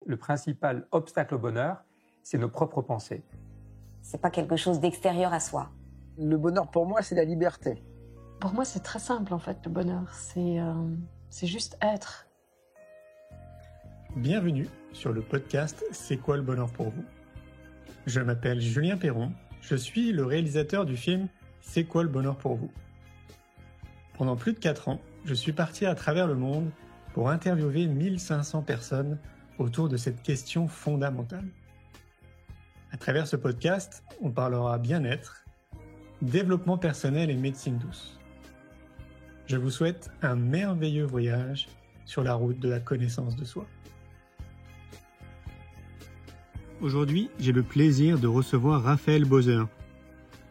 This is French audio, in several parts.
le principal obstacle au bonheur, c'est nos propres pensées. C'est pas quelque chose d'extérieur à soi. Le bonheur pour moi, c'est la liberté. Pour moi, c'est très simple en fait, le bonheur. C'est juste être. Bienvenue sur le podcast C'est quoi le bonheur pour vous? Je m'appelle Julien Perron, je suis le réalisateur du film C'est quoi le bonheur pour vous? Pendant plus de 4 ans, je suis parti à travers le monde pour interviewer 1500 personnes autour de cette question fondamentale. À travers ce podcast, on parlera bien-être, développement personnel et médecine douce. Je vous souhaite un merveilleux voyage sur la route de la connaissance de soi. Aujourd'hui, j'ai le plaisir de recevoir Raphaël Bowser.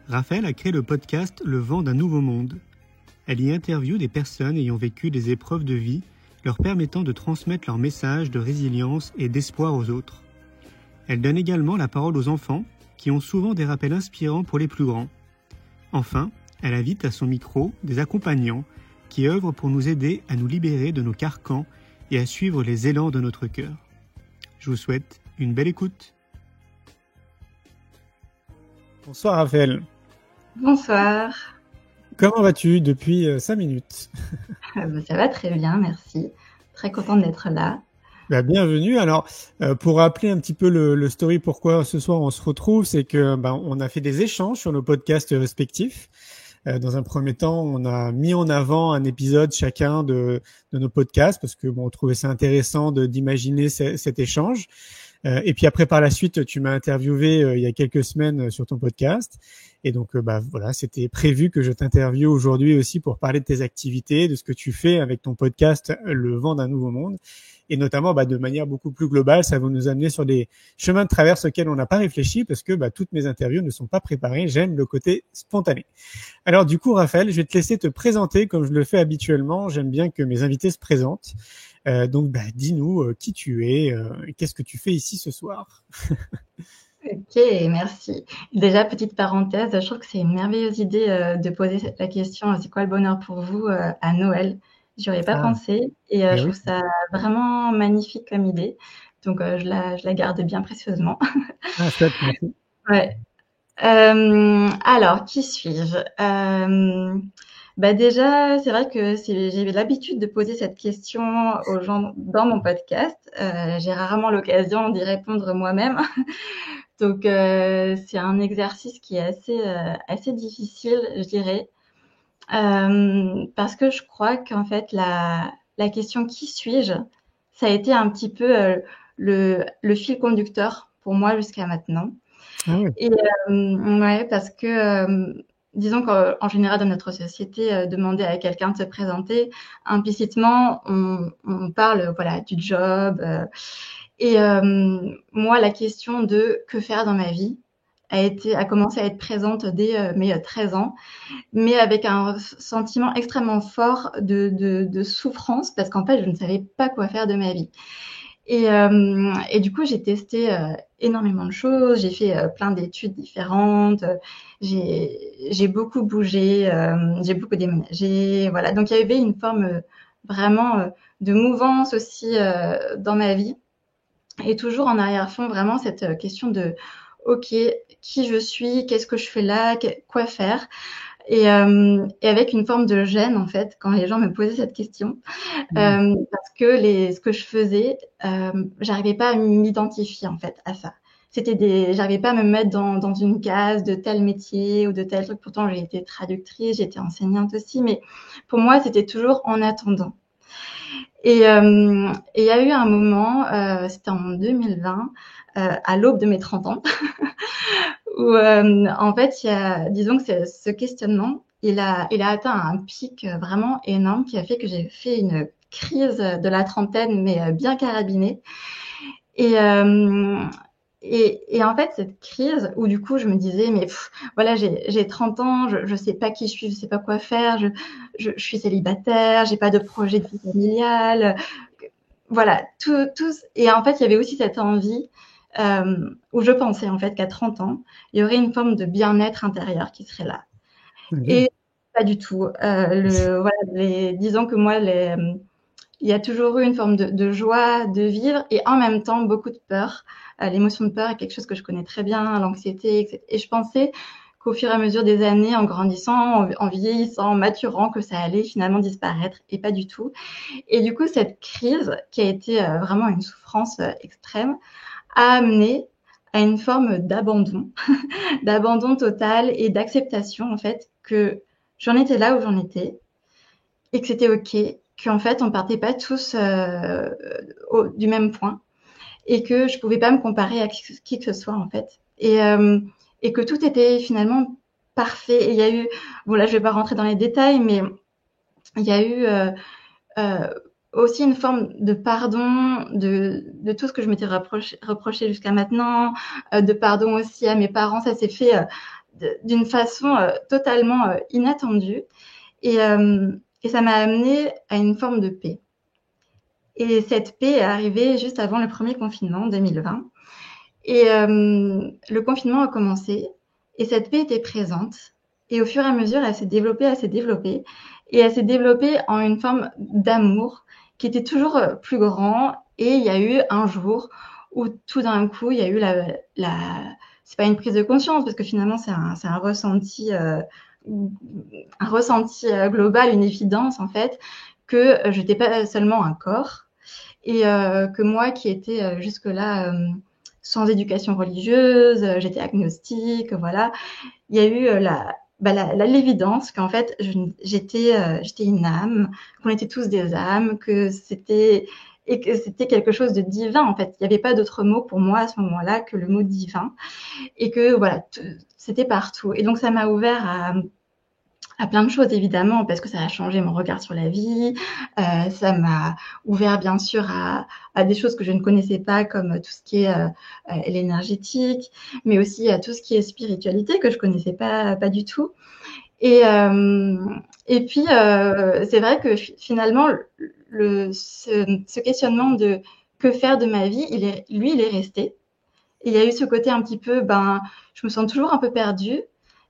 Raphaël a créé le podcast Le vent d'un nouveau monde. Elle y interviewe des personnes ayant vécu des épreuves de vie, leur permettant de transmettre leur message de résilience et d'espoir aux autres. Elle donne également la parole aux enfants, qui ont souvent des rappels inspirants pour les plus grands. Enfin, elle invite à son micro des accompagnants qui œuvrent pour nous aider à nous libérer de nos carcans et à suivre les élans de notre cœur. Je vous souhaite une belle écoute. Bonsoir Raphaël. Bonsoir. Comment vas-tu depuis 5 minutes? Ça va très bien, merci. Très contente d'être là. Bienvenue. Alors, pour rappeler un petit peu le story, pourquoi ce soir on se retrouve, c'est que on a fait des échanges sur nos podcasts respectifs. Dans un premier temps, on a mis en avant un épisode chacun de nos podcasts parce que on trouvait ça intéressant d'imaginer cet échange. Et puis après, par la suite, tu m'as interviewé il y a quelques semaines sur ton podcast. Et donc, voilà, c'était prévu que je t'interviewe aujourd'hui aussi pour parler de tes activités, de ce que tu fais avec ton podcast Le vent d'un nouveau monde. Et notamment, de manière beaucoup plus globale, ça va nous amener sur des chemins de traverse auxquels on n'a pas réfléchi parce que toutes mes interviews ne sont pas préparées. J'aime le côté spontané. Alors du coup, Raphaël, je vais te laisser te présenter comme je le fais habituellement. J'aime bien que mes invités se présentent. Donc, dis-nous qui tu es, qu'est-ce que tu fais ici ce soir? Ok, merci. Déjà, petite parenthèse, je trouve que c'est une merveilleuse idée de poser la question « C'est quoi le bonheur pour vous » à Noël. J'y aurais pas pensé et je trouve ça vraiment magnifique comme idée. Donc, je la garde bien précieusement. Ah, chouette, merci. Ouais. Alors, qui suis-je? Déjà, c'est vrai que j'ai l'habitude de poser cette question aux gens dans mon podcast. J'ai rarement l'occasion d'y répondre moi-même. Donc, c'est un exercice qui est assez difficile, je dirais. Parce que je crois qu'en fait, la question qui suis-je, ça a été un petit peu le fil conducteur pour moi jusqu'à maintenant. Ah oui. Et ouais, parce que disons qu'en général dans notre société, demander à quelqu'un de se présenter, implicitement, on parle du job. Et moi, la question de que faire dans ma vie a commencé à être présente dès mes 13 ans, mais avec un sentiment extrêmement fort de souffrance, parce qu'en fait, je ne savais pas quoi faire de ma vie. Et du coup, j'ai testé énormément de choses, j'ai fait plein d'études différentes, j'ai beaucoup bougé, j'ai beaucoup déménagé, voilà. Donc, il y avait une forme vraiment de mouvance aussi dans ma vie, et toujours en arrière-fond, vraiment cette question de ok, qui je suis, qu'est-ce que je fais là, quoi faire, et avec une forme de gêne en fait quand les gens me posaient cette question, parce que ce que je faisais, j'arrivais pas à m'identifier en fait à ça. J'arrivais pas à me mettre dans une case de tel métier ou de tel truc. Pourtant, j'ai été traductrice, j'ai été enseignante aussi, mais pour moi, c'était toujours en attendant. Et il y a eu un moment, c'était en 2020, à l'aube de mes 30 ans, où en fait, disons que ce questionnement, il a atteint un pic vraiment énorme qui a fait que j'ai fait une crise de la trentaine, mais bien carabinée. Et en fait, cette crise où du coup, je me disais, mais voilà, j'ai 30 ans, je sais pas qui je suis, je sais pas quoi faire, je suis célibataire, j'ai pas de projet de vie familiale. Voilà, tout. Et en fait, il y avait aussi cette envie où je pensais en fait qu'à 30 ans, il y aurait une forme de bien-être intérieur qui serait là. Et pas du tout. Disons que moi, il y a toujours eu une forme de joie de vivre et en même temps beaucoup de peur. L'émotion de peur est quelque chose que je connais très bien, l'anxiété, etc. Et je pensais qu'au fur et à mesure des années, en grandissant, en vieillissant, en maturant, que ça allait finalement disparaître et pas du tout. Et du coup, cette crise, qui a été vraiment une souffrance extrême, a amené à une forme d'abandon, d'abandon total et d'acceptation, en fait, que j'en étais là où j'en étais et que c'était OK, qu'en fait, on partait pas tous du même point et que je pouvais pas me comparer à qui que ce soit, en fait. Et que tout était finalement parfait. Et il y a eu, bon là, je vais pas rentrer dans les détails, mais il y a eu aussi une forme de pardon de tout ce que je m'étais reproché jusqu'à maintenant, de pardon aussi à mes parents. Ça s'est fait d'une façon totalement inattendue. Et ça m'a amené à une forme de paix. Et cette paix est arrivée juste avant le premier confinement, 2020. Et le confinement a commencé et cette paix était présente. Et au fur et à mesure, elle s'est développée. Et elle s'est développée en une forme d'amour qui était toujours plus grand. Et il y a eu un jour où tout d'un coup, il y a eu c'est pas une prise de conscience parce que finalement, c'est un ressenti global, une évidence en fait, que je n'étais pas seulement un corps et que moi qui étais jusque-là sans éducation religieuse, j'étais agnostique, voilà. Il y a eu l'évidence qu'en fait j'étais une âme, qu'on était tous des âmes, que c'était quelque chose de divin en fait. Il n'y avait pas d'autre mot pour moi à ce moment-là que le mot divin et que voilà, c'était partout. Et donc ça m'a ouvert à plein de choses évidemment parce que ça a changé mon regard sur la vie, ça m'a ouvert bien sûr à des choses que je ne connaissais pas comme tout ce qui est l'énergétique, mais aussi à tout ce qui est spiritualité que je connaissais pas du tout. Et puis c'est vrai que finalement ce questionnement de que faire de ma vie, il est resté. Et il y a eu ce côté un petit peu, je me sens toujours un peu perdue.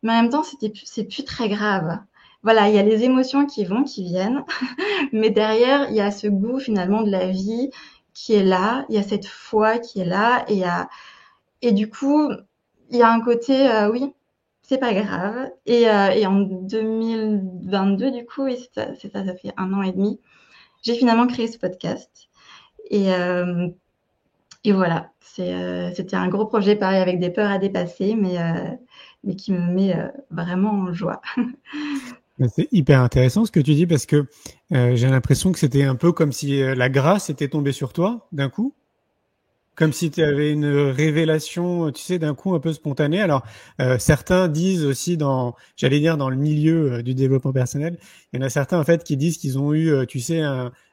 Mais en même temps, c'est plus très grave. Voilà, il y a les émotions qui viennent, mais derrière, il y a ce goût finalement de la vie qui est là, il y a cette foi qui est là, et du coup, il y a un côté, oui, c'est pas grave. Et en 2022, du coup, oui, ça fait 1 an et demi, j'ai finalement créé ce podcast. Et voilà, c'était un gros projet, pareil, avec des peurs à dépasser, mais qui me met vraiment en joie. C'est hyper intéressant ce que tu dis parce que j'ai l'impression que c'était un peu comme si la grâce était tombée sur toi d'un coup, comme si tu avais une révélation, tu sais, d'un coup un peu spontanée. Alors certains disent aussi j'allais dire dans le milieu du développement personnel, il y en a certains en fait qui disent qu'ils ont eu, tu sais,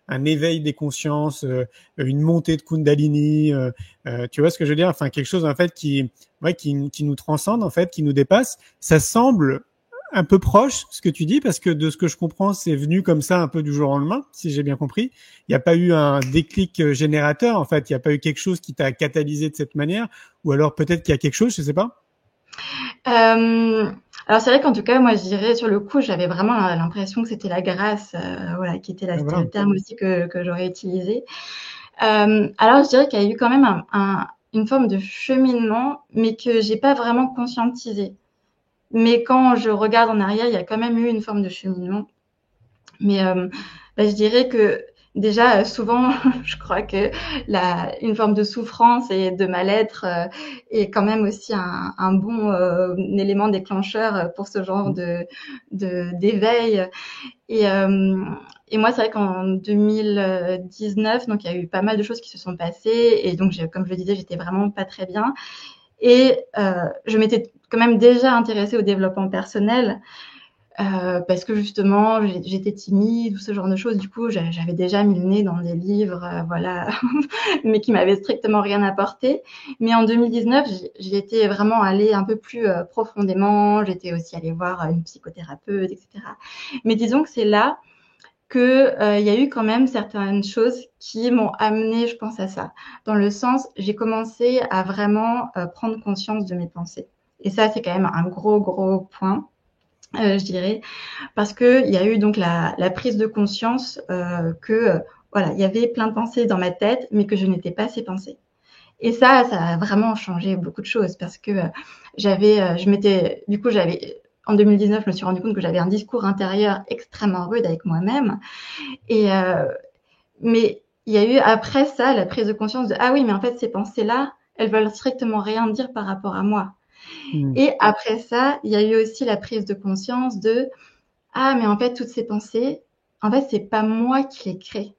un éveil des consciences, une montée de Kundalini, tu vois ce que je veux dire? Enfin quelque chose en fait qui nous transcende en fait, qui nous dépasse. Ça semble un peu proche ce que tu dis parce que de ce que je comprends, c'est venu comme ça un peu du jour au lendemain, si j'ai bien compris. Il n'y a pas eu un déclic générateur en fait, il n'y a pas eu quelque chose qui t'a catalysé de cette manière, ou alors peut-être qu'il y a quelque chose, je sais pas. Alors c'est vrai qu'en tout cas, moi je dirais sur le coup, j'avais vraiment l'impression que c'était la grâce, voilà, qui était le terme aussi que j'aurais utilisé. Alors je dirais qu'il y a eu quand même une forme de cheminement, mais que j'ai pas vraiment conscientisé. Mais quand je regarde en arrière, il y a quand même eu une forme de cheminement. Mais je dirais que déjà, souvent, je crois que une forme de souffrance et de mal-être est quand même aussi un bon élément déclencheur pour ce genre d'éveil. Et moi, c'est vrai qu'en 2019, donc il y a eu pas mal de choses qui se sont passées. Et donc, comme je le disais, j'étais vraiment pas très bien. Et je m'étais quand même déjà intéressée au développement personnel parce que justement j'étais timide ou ce genre de choses. Du coup, j'avais déjà mis le nez dans des livres, voilà, mais qui m'avaient strictement rien apporté. Mais en 2019, j'y étais vraiment allée un peu plus profondément. J'étais aussi allée voir une psychothérapeute, etc. Mais disons que c'est là que y a eu quand même certaines choses qui m'ont amené, je pense, à ça. Dans le sens, j'ai commencé à vraiment prendre conscience de mes pensées. Et ça, c'est quand même un gros point, je dirais, parce que il y a eu donc la prise de conscience que voilà, il y avait plein de pensées dans ma tête, mais que je n'étais pas ces pensées. Et ça a vraiment changé beaucoup de choses parce que en 2019, je me suis rendu compte que j'avais un discours intérieur extrêmement rude avec moi-même. Et, mais il y a eu après ça la prise de conscience de ah oui, mais en fait, ces pensées-là, elles veulent strictement rien dire par rapport à moi. Et après ça, il y a eu aussi la prise de conscience de ah, mais en fait, toutes ces pensées, en fait, c'est pas moi qui les crée.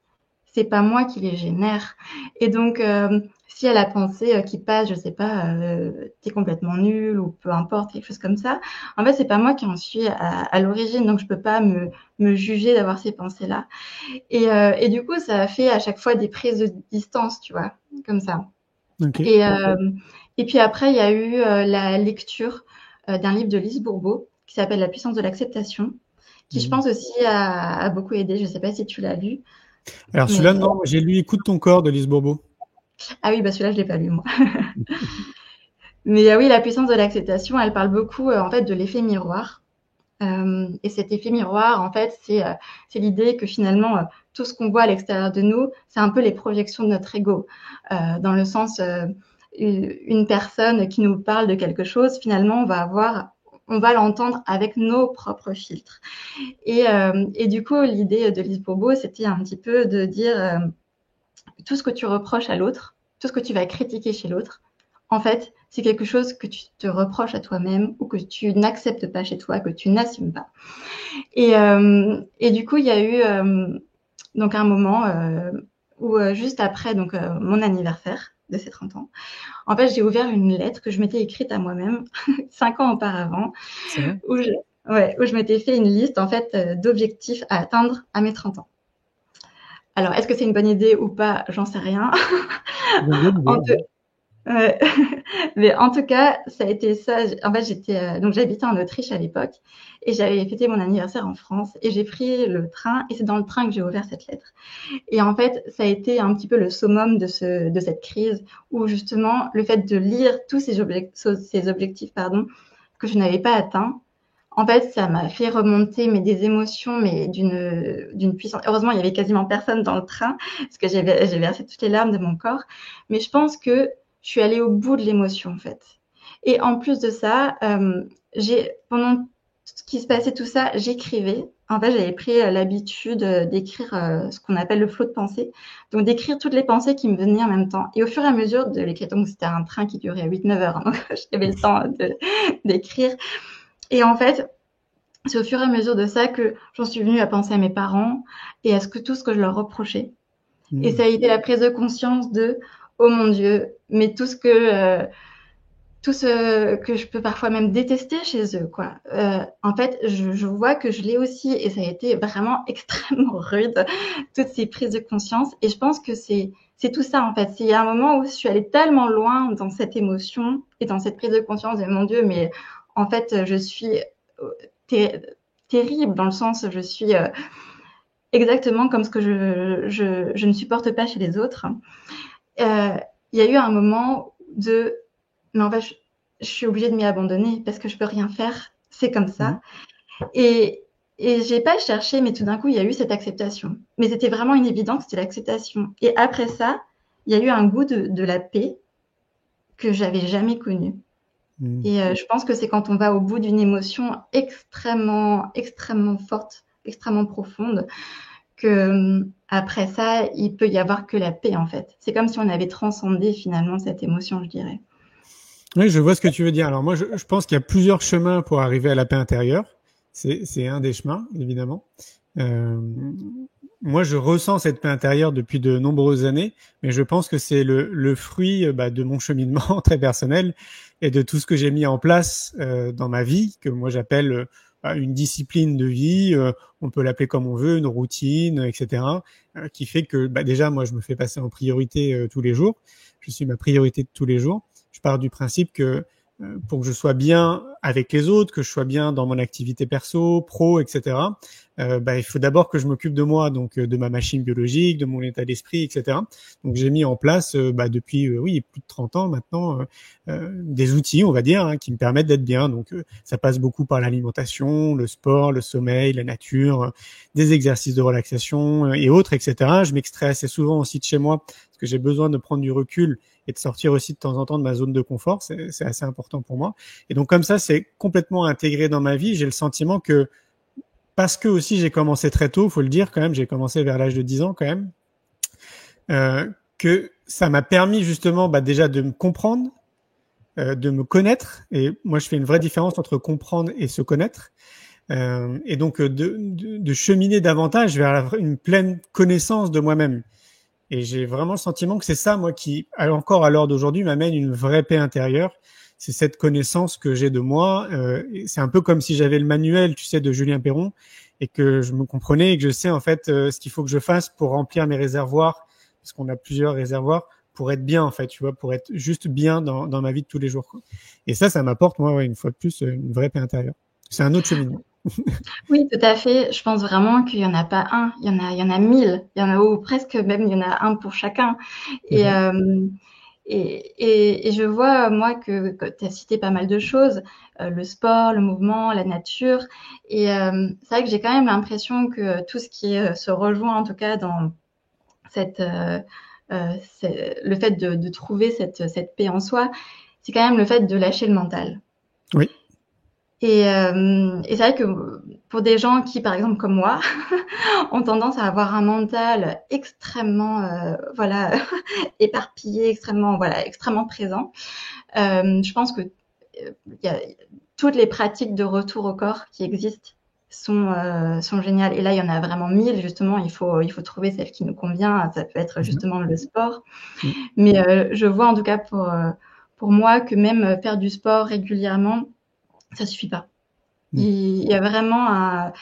C'est pas moi qui les génère. Et donc, si y a la pensée qui passe, je sais pas, t'es complètement nul ou peu importe, quelque chose comme ça, en fait, c'est pas moi qui en suis à l'origine, donc je peux pas me juger d'avoir ces pensées-là. Et du coup, ça a fait à chaque fois des prises de distance, tu vois, comme ça. Okay. Et puis après, il y a eu la lecture d'un livre de Lise Bourbeau qui s'appelle La puissance de l'acceptation, qui je pense aussi a beaucoup aidé. Je sais pas si tu l'as lu. Alors celui-là, non, j'ai lu Écoute ton corps de Lise Bourbeau. Ah oui, bah celui-là, je l'ai pas lu, moi. Mais oui, la puissance de l'acceptation, elle parle beaucoup en fait de l'effet miroir. Et cet effet miroir, en fait, c'est l'idée que finalement, tout ce qu'on voit à l'extérieur de nous, c'est un peu les projections de notre ego. Dans le sens, une personne qui nous parle de quelque chose, finalement, on va l'entendre avec nos propres filtres. Et du coup, l'idée de Lise Bourbeau, c'était un petit peu de dire tout ce que tu reproches à l'autre, tout ce que tu vas critiquer chez l'autre, en fait, c'est quelque chose que tu te reproches à toi-même ou que tu n'acceptes pas chez toi, que tu n'assumes pas. Et du coup, il y a eu donc un moment où juste après donc mon anniversaire de ces 30 ans, en fait, j'ai ouvert une lettre que je m'étais écrite à moi-même 5 ans auparavant, où je m'étais fait une liste en fait d'objectifs à atteindre à mes 30 ans. Alors, est-ce que c'est une bonne idée ou pas? J'en sais rien. Mais en tout cas, ça a été ça. En fait, donc j'habitais en Autriche à l'époque et j'avais fêté mon anniversaire en France et j'ai pris le train et c'est dans le train que j'ai ouvert cette lettre. Et en fait, ça a été un petit peu le summum de cette crise où justement le fait de lire tous ces objectifs, que je n'avais pas atteints. En fait, ça m'a fait remonter des émotions, mais d'une puissance. Heureusement, il y avait quasiment personne dans le train parce que j'ai versé toutes les larmes de mon corps. Mais je pense que je suis allée au bout de l'émotion, en fait. Et en plus de ça, pendant ce qui se passait, tout ça, j'écrivais. En fait, j'avais pris l'habitude d'écrire ce qu'on appelle le flot de pensée. Donc, d'écrire toutes les pensées qui me venaient en même temps. Et au fur et à mesure de l'écriture, donc c'était un train qui durait 8-9 heures, donc j'avais le temps d'écrire. Et en fait, c'est au fur et à mesure de ça que j'en suis venue à penser à mes parents et à tout ce que je leur reprochais. Et ça a été la prise de conscience de oh mon Dieu, mais tout ce que je peux parfois même détester chez eux, quoi. En fait, je vois que je l'ai aussi et ça a été vraiment extrêmement rude, toutes ces prises de conscience. Et je pense que c'est tout ça, en fait. C'est un moment où je suis allée tellement loin dans cette émotion et dans cette prise de conscience de mon Dieu, mais en fait, je suis terrible dans le sens, je suis exactement comme ce que je ne supporte pas chez les autres. Il y a eu un moment mais en fait, je suis obligée de m'y abandonner parce que je peux rien faire. C'est comme ça. Et j'ai pas cherché, mais tout d'un coup, il y a eu cette acceptation. Mais c'était vraiment une évidence, c'était l'acceptation. Et après ça, il y a eu un goût de la paix que j'avais jamais connu. Et je pense que c'est quand on va au bout d'une émotion extrêmement, extrêmement forte, extrêmement profonde, que après ça, il peut y avoir que la paix, en fait. C'est comme si on avait transcendé finalement cette émotion, je dirais. Oui, je vois ce que tu veux dire. Alors moi, je pense qu'il y a plusieurs chemins pour arriver à la paix intérieure. C'est un des chemins, évidemment. Moi, je ressens cette paix intérieure depuis de nombreuses années, mais je pense que c'est le fruit de mon cheminement très personnel et de tout ce que j'ai mis en place dans ma vie, que moi j'appelle une discipline de vie, on peut l'appeler comme on veut, une routine, etc., qui fait que déjà, moi, je me fais passer en priorité tous les jours. Je suis ma priorité de tous les jours. Je pars du principe que pour que je sois bien avec les autres, que je sois bien dans mon activité perso, pro, etc. Il faut d'abord que je m'occupe de moi, donc de ma machine biologique, de mon état d'esprit, etc. Donc j'ai mis en place depuis plus de 30 ans maintenant des outils, on va dire, qui me permettent d'être bien. Donc ça passe beaucoup par l'alimentation, le sport, le sommeil, la nature, des exercices de relaxation et autres, etc. Je m'extrais assez souvent aussi de chez moi parce que j'ai besoin de prendre du recul et de sortir aussi de temps en temps de ma zone de confort. C'est assez important pour moi. Et donc comme ça, c'est complètement intégré dans ma vie. J'ai le sentiment que parce que aussi j'ai commencé très tôt, faut le dire quand même, j'ai commencé vers l'âge de 10 ans quand même, que ça m'a permis justement déjà de me comprendre, de me connaître. Et moi, je fais une vraie différence entre comprendre et se connaître. Et donc de cheminer davantage vers une pleine connaissance de moi-même. Et j'ai vraiment le sentiment que c'est ça, moi, qui, encore à l'heure d'aujourd'hui, m'amène une vraie paix intérieure. C'est cette connaissance que j'ai de moi. C'est un peu comme si j'avais le manuel, tu sais, de Julien Perron, et que je me comprenais et que je sais en fait ce qu'il faut que je fasse pour remplir mes réservoirs, parce qu'on a plusieurs réservoirs, pour être bien en fait, tu vois, pour être juste bien dans ma vie de tous les jours, quoi. Et ça m'apporte, moi, une fois de plus, une vraie paix intérieure. C'est un autre cheminement. Oui, tout à fait. Je pense vraiment qu'il y en a pas un, il y en a 1000. Il y en a ou presque même, il y en a un pour chacun. Et, et je vois, moi, que tu as cité pas mal de choses, le sport, le mouvement, la nature. Et c'est vrai que j'ai quand même l'impression que tout ce qui se rejoint, en tout cas, dans cette, le fait de trouver cette paix en soi, c'est quand même le fait de lâcher le mental. Oui. Et c'est vrai que pour des gens qui, par exemple, comme moi, ont tendance à avoir un mental extrêmement, éparpillé, extrêmement présent. Je pense que toutes les pratiques de retour au corps qui existent sont géniales. Et là, il y en a vraiment 1000. Justement, il faut trouver celle qui nous convient. Ça peut être justement le sport. Mais je vois en tout cas pour moi que même faire du sport régulièrement, ça suffit pas. Il y a vraiment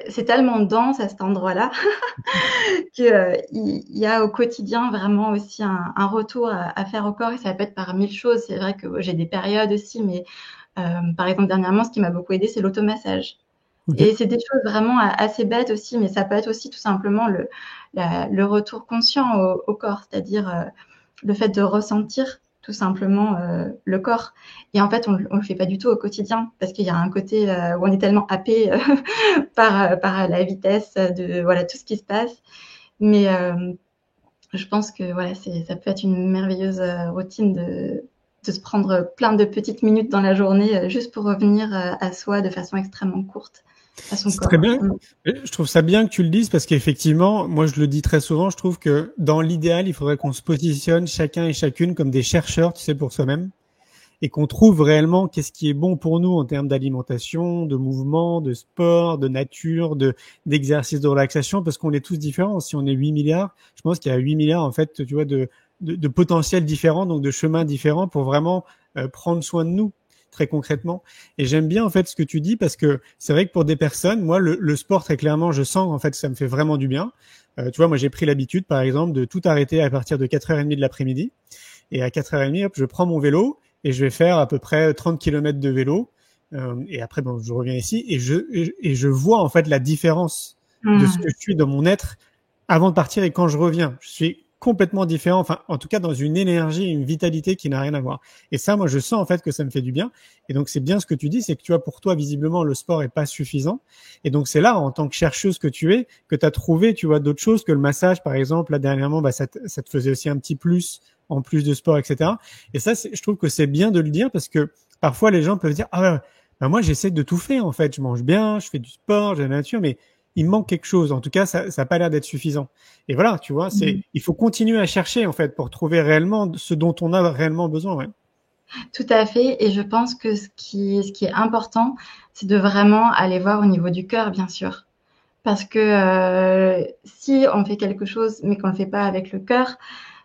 c'est tellement dense à cet endroit-là que il y a au quotidien vraiment aussi un retour à faire au corps, et ça peut être par 1000 choses. C'est vrai que j'ai des périodes aussi, mais par exemple dernièrement, ce qui m'a beaucoup aidé, c'est l'automassage. Okay. Et c'est des choses vraiment assez bêtes aussi, mais ça peut être aussi tout simplement le retour conscient au corps, c'est-à-dire le fait de ressentir tout simplement le corps. Et en fait, on le fait pas du tout au quotidien, parce qu'il y a un côté où on est tellement happé par la vitesse de tout ce qui se passe. Mais je pense que ça peut être une merveilleuse routine de se prendre plein de petites minutes dans la journée juste pour revenir à soi de façon extrêmement courte. C'est très bien. Je trouve ça bien que tu le dises, parce qu'effectivement, moi je le dis très souvent, je trouve que dans l'idéal, il faudrait qu'on se positionne chacun et chacune comme des chercheurs, tu sais, pour soi-même, et qu'on trouve réellement qu'est-ce qui est bon pour nous en termes d'alimentation, de mouvement, de sport, de nature, d'exercice de relaxation, parce qu'on est tous différents. Si on est 8 milliards, je pense qu'il y a 8 milliards en fait, tu vois, de potentiels différents, donc de chemins différents pour vraiment prendre soin de nous. Très concrètement. Et j'aime bien en fait ce que tu dis, parce que c'est vrai que pour des personnes, moi le sport, très clairement, je sens en fait que ça me fait vraiment du bien. Tu vois, moi j'ai pris l'habitude par exemple de tout arrêter à partir de 4h30 de l'après-midi, et à 4h30, hop, je prends mon vélo et je vais faire à peu près 30 km de vélo, et après je reviens ici et je vois en fait la différence de ce que je suis dans mon être avant de partir et quand je reviens. Je suis complètement différent, enfin en tout cas dans une énergie, une vitalité qui n'a rien à voir. Et ça, moi je sens en fait que ça me fait du bien. Et donc c'est bien ce que tu dis, c'est que tu vois, pour toi visiblement le sport est pas suffisant. Et donc c'est là, en tant que chercheuse que tu es, que tu as trouvé, tu vois, d'autres choses que le massage par exemple. Là dernièrement, ça te faisait aussi un petit plus en plus de sport, etc. Et ça, je trouve que c'est bien de le dire, parce que parfois les gens peuvent dire moi j'essaie de tout faire en fait, je mange bien, je fais du sport, j'ai la nature, mais il me manque quelque chose. En tout cas, ça n'a pas l'air d'être suffisant. Et voilà, tu vois, il faut continuer à chercher, en fait, pour trouver réellement ce dont on a réellement besoin, ouais. Tout à fait. Et je pense que ce qui est important, c'est de vraiment aller voir au niveau du cœur, bien sûr. Parce que si on fait quelque chose, mais qu'on ne le fait pas avec le cœur,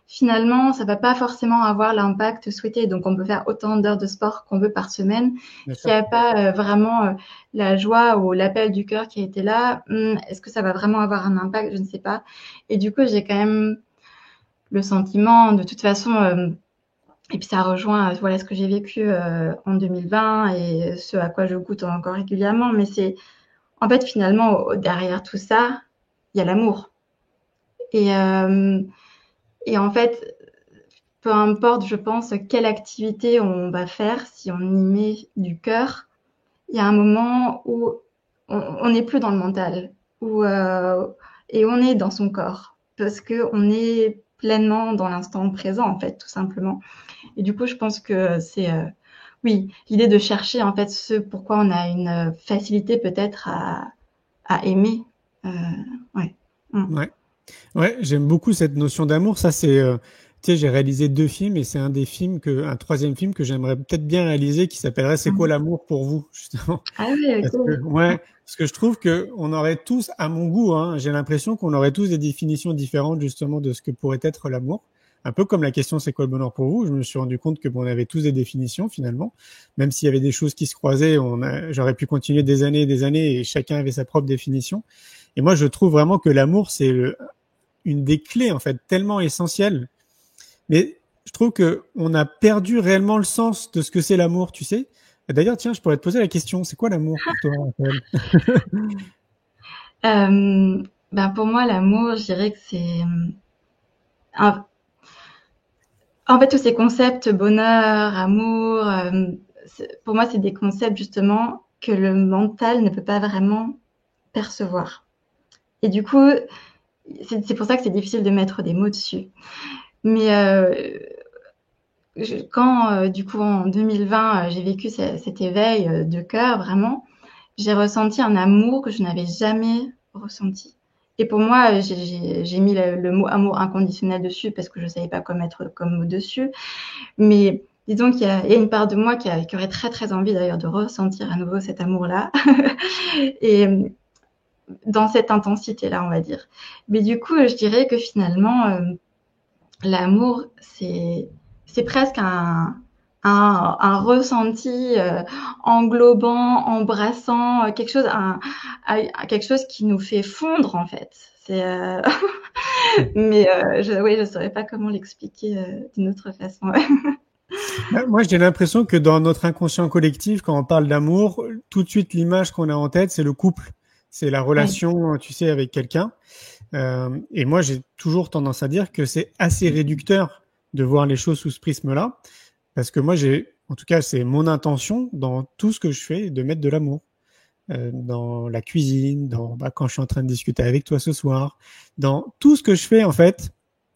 finalement, ça va pas forcément avoir l'impact souhaité. Donc, on peut faire autant d'heures de sport qu'on veut par semaine. S'il n'y a pas vraiment la joie ou l'appel du cœur qui a été là, est-ce que ça va vraiment avoir un impact? Je ne sais pas. Et du coup, j'ai quand même le sentiment, de toute façon, Et puis ça rejoint voilà ce que j'ai vécu en 2020 et ce à quoi je goûte encore régulièrement. Mais c'est en fait finalement derrière tout ça, il y a l'amour. Et, et en fait, peu importe, je pense, quelle activité on va faire, si on y met du cœur, il y a un moment où on n'est plus dans le mental, où, et on est dans son corps, parce qu'on est pleinement dans l'instant présent, en fait, tout simplement. Et du coup, je pense que c'est, oui, l'idée de chercher, en fait, ce pourquoi on a une facilité peut-être à aimer. Ouais. Ouais. Ouais, j'aime beaucoup cette notion d'amour. Ça, c'est, tu sais, j'ai réalisé 2 films et c'est un troisième film que j'aimerais peut-être bien réaliser qui s'appellerait C'est quoi l'amour pour vous, justement. Ah oui, cool. Parce que je trouve que on aurait tous, à mon goût, hein, j'ai l'impression qu'on aurait tous des définitions différentes justement de ce que pourrait être l'amour. Un peu comme la question c'est quoi le bonheur pour vous. Je me suis rendu compte que on avait tous des définitions finalement, même s'il y avait des choses qui se croisaient. J'aurais pu continuer des années et chacun avait sa propre définition. Et moi, je trouve vraiment que l'amour, c'est une des clés en fait tellement essentielle. Mais je trouve que on a perdu réellement le sens de ce que c'est l'amour, tu sais. Et d'ailleurs, tiens, je pourrais te poser la question, c'est quoi l'amour pour toi, Raphaël? Ben pour moi, l'amour, je dirais que c'est en fait tous ces concepts bonheur, amour, pour moi, c'est des concepts justement que le mental ne peut pas vraiment percevoir. Et du coup, c'est pour ça que c'est difficile de mettre des mots dessus. Mais quand, du coup, en 2020, j'ai vécu cet éveil de cœur, vraiment, j'ai ressenti un amour que je n'avais jamais ressenti. Et pour moi, j'ai mis le mot amour inconditionnel dessus parce que je ne savais pas quoi mettre comme mot dessus. Mais disons qu'il y a une part de moi qui aurait très, très envie d'ailleurs de ressentir à nouveau cet amour-là. Et dans cette intensité-là, on va dire. Mais du coup, je dirais que finalement, l'amour, c'est presque un ressenti englobant, embrassant, quelque chose qui nous fait fondre en fait. C'est mais je saurais pas comment l'expliquer d'une autre façon. Moi, j'ai l'impression que dans notre inconscient collectif, quand on parle d'amour, tout de suite, l'image qu'on a en tête, c'est le couple. C'est la relation, tu sais, avec quelqu'un. Et moi, j'ai toujours tendance à dire que c'est assez réducteur de voir les choses sous ce prisme-là. Parce que moi, en tout cas, c'est mon intention dans tout ce que je fais, de mettre de l'amour. Dans la cuisine, quand je suis en train de discuter avec toi ce soir, dans tout ce que je fais, en fait,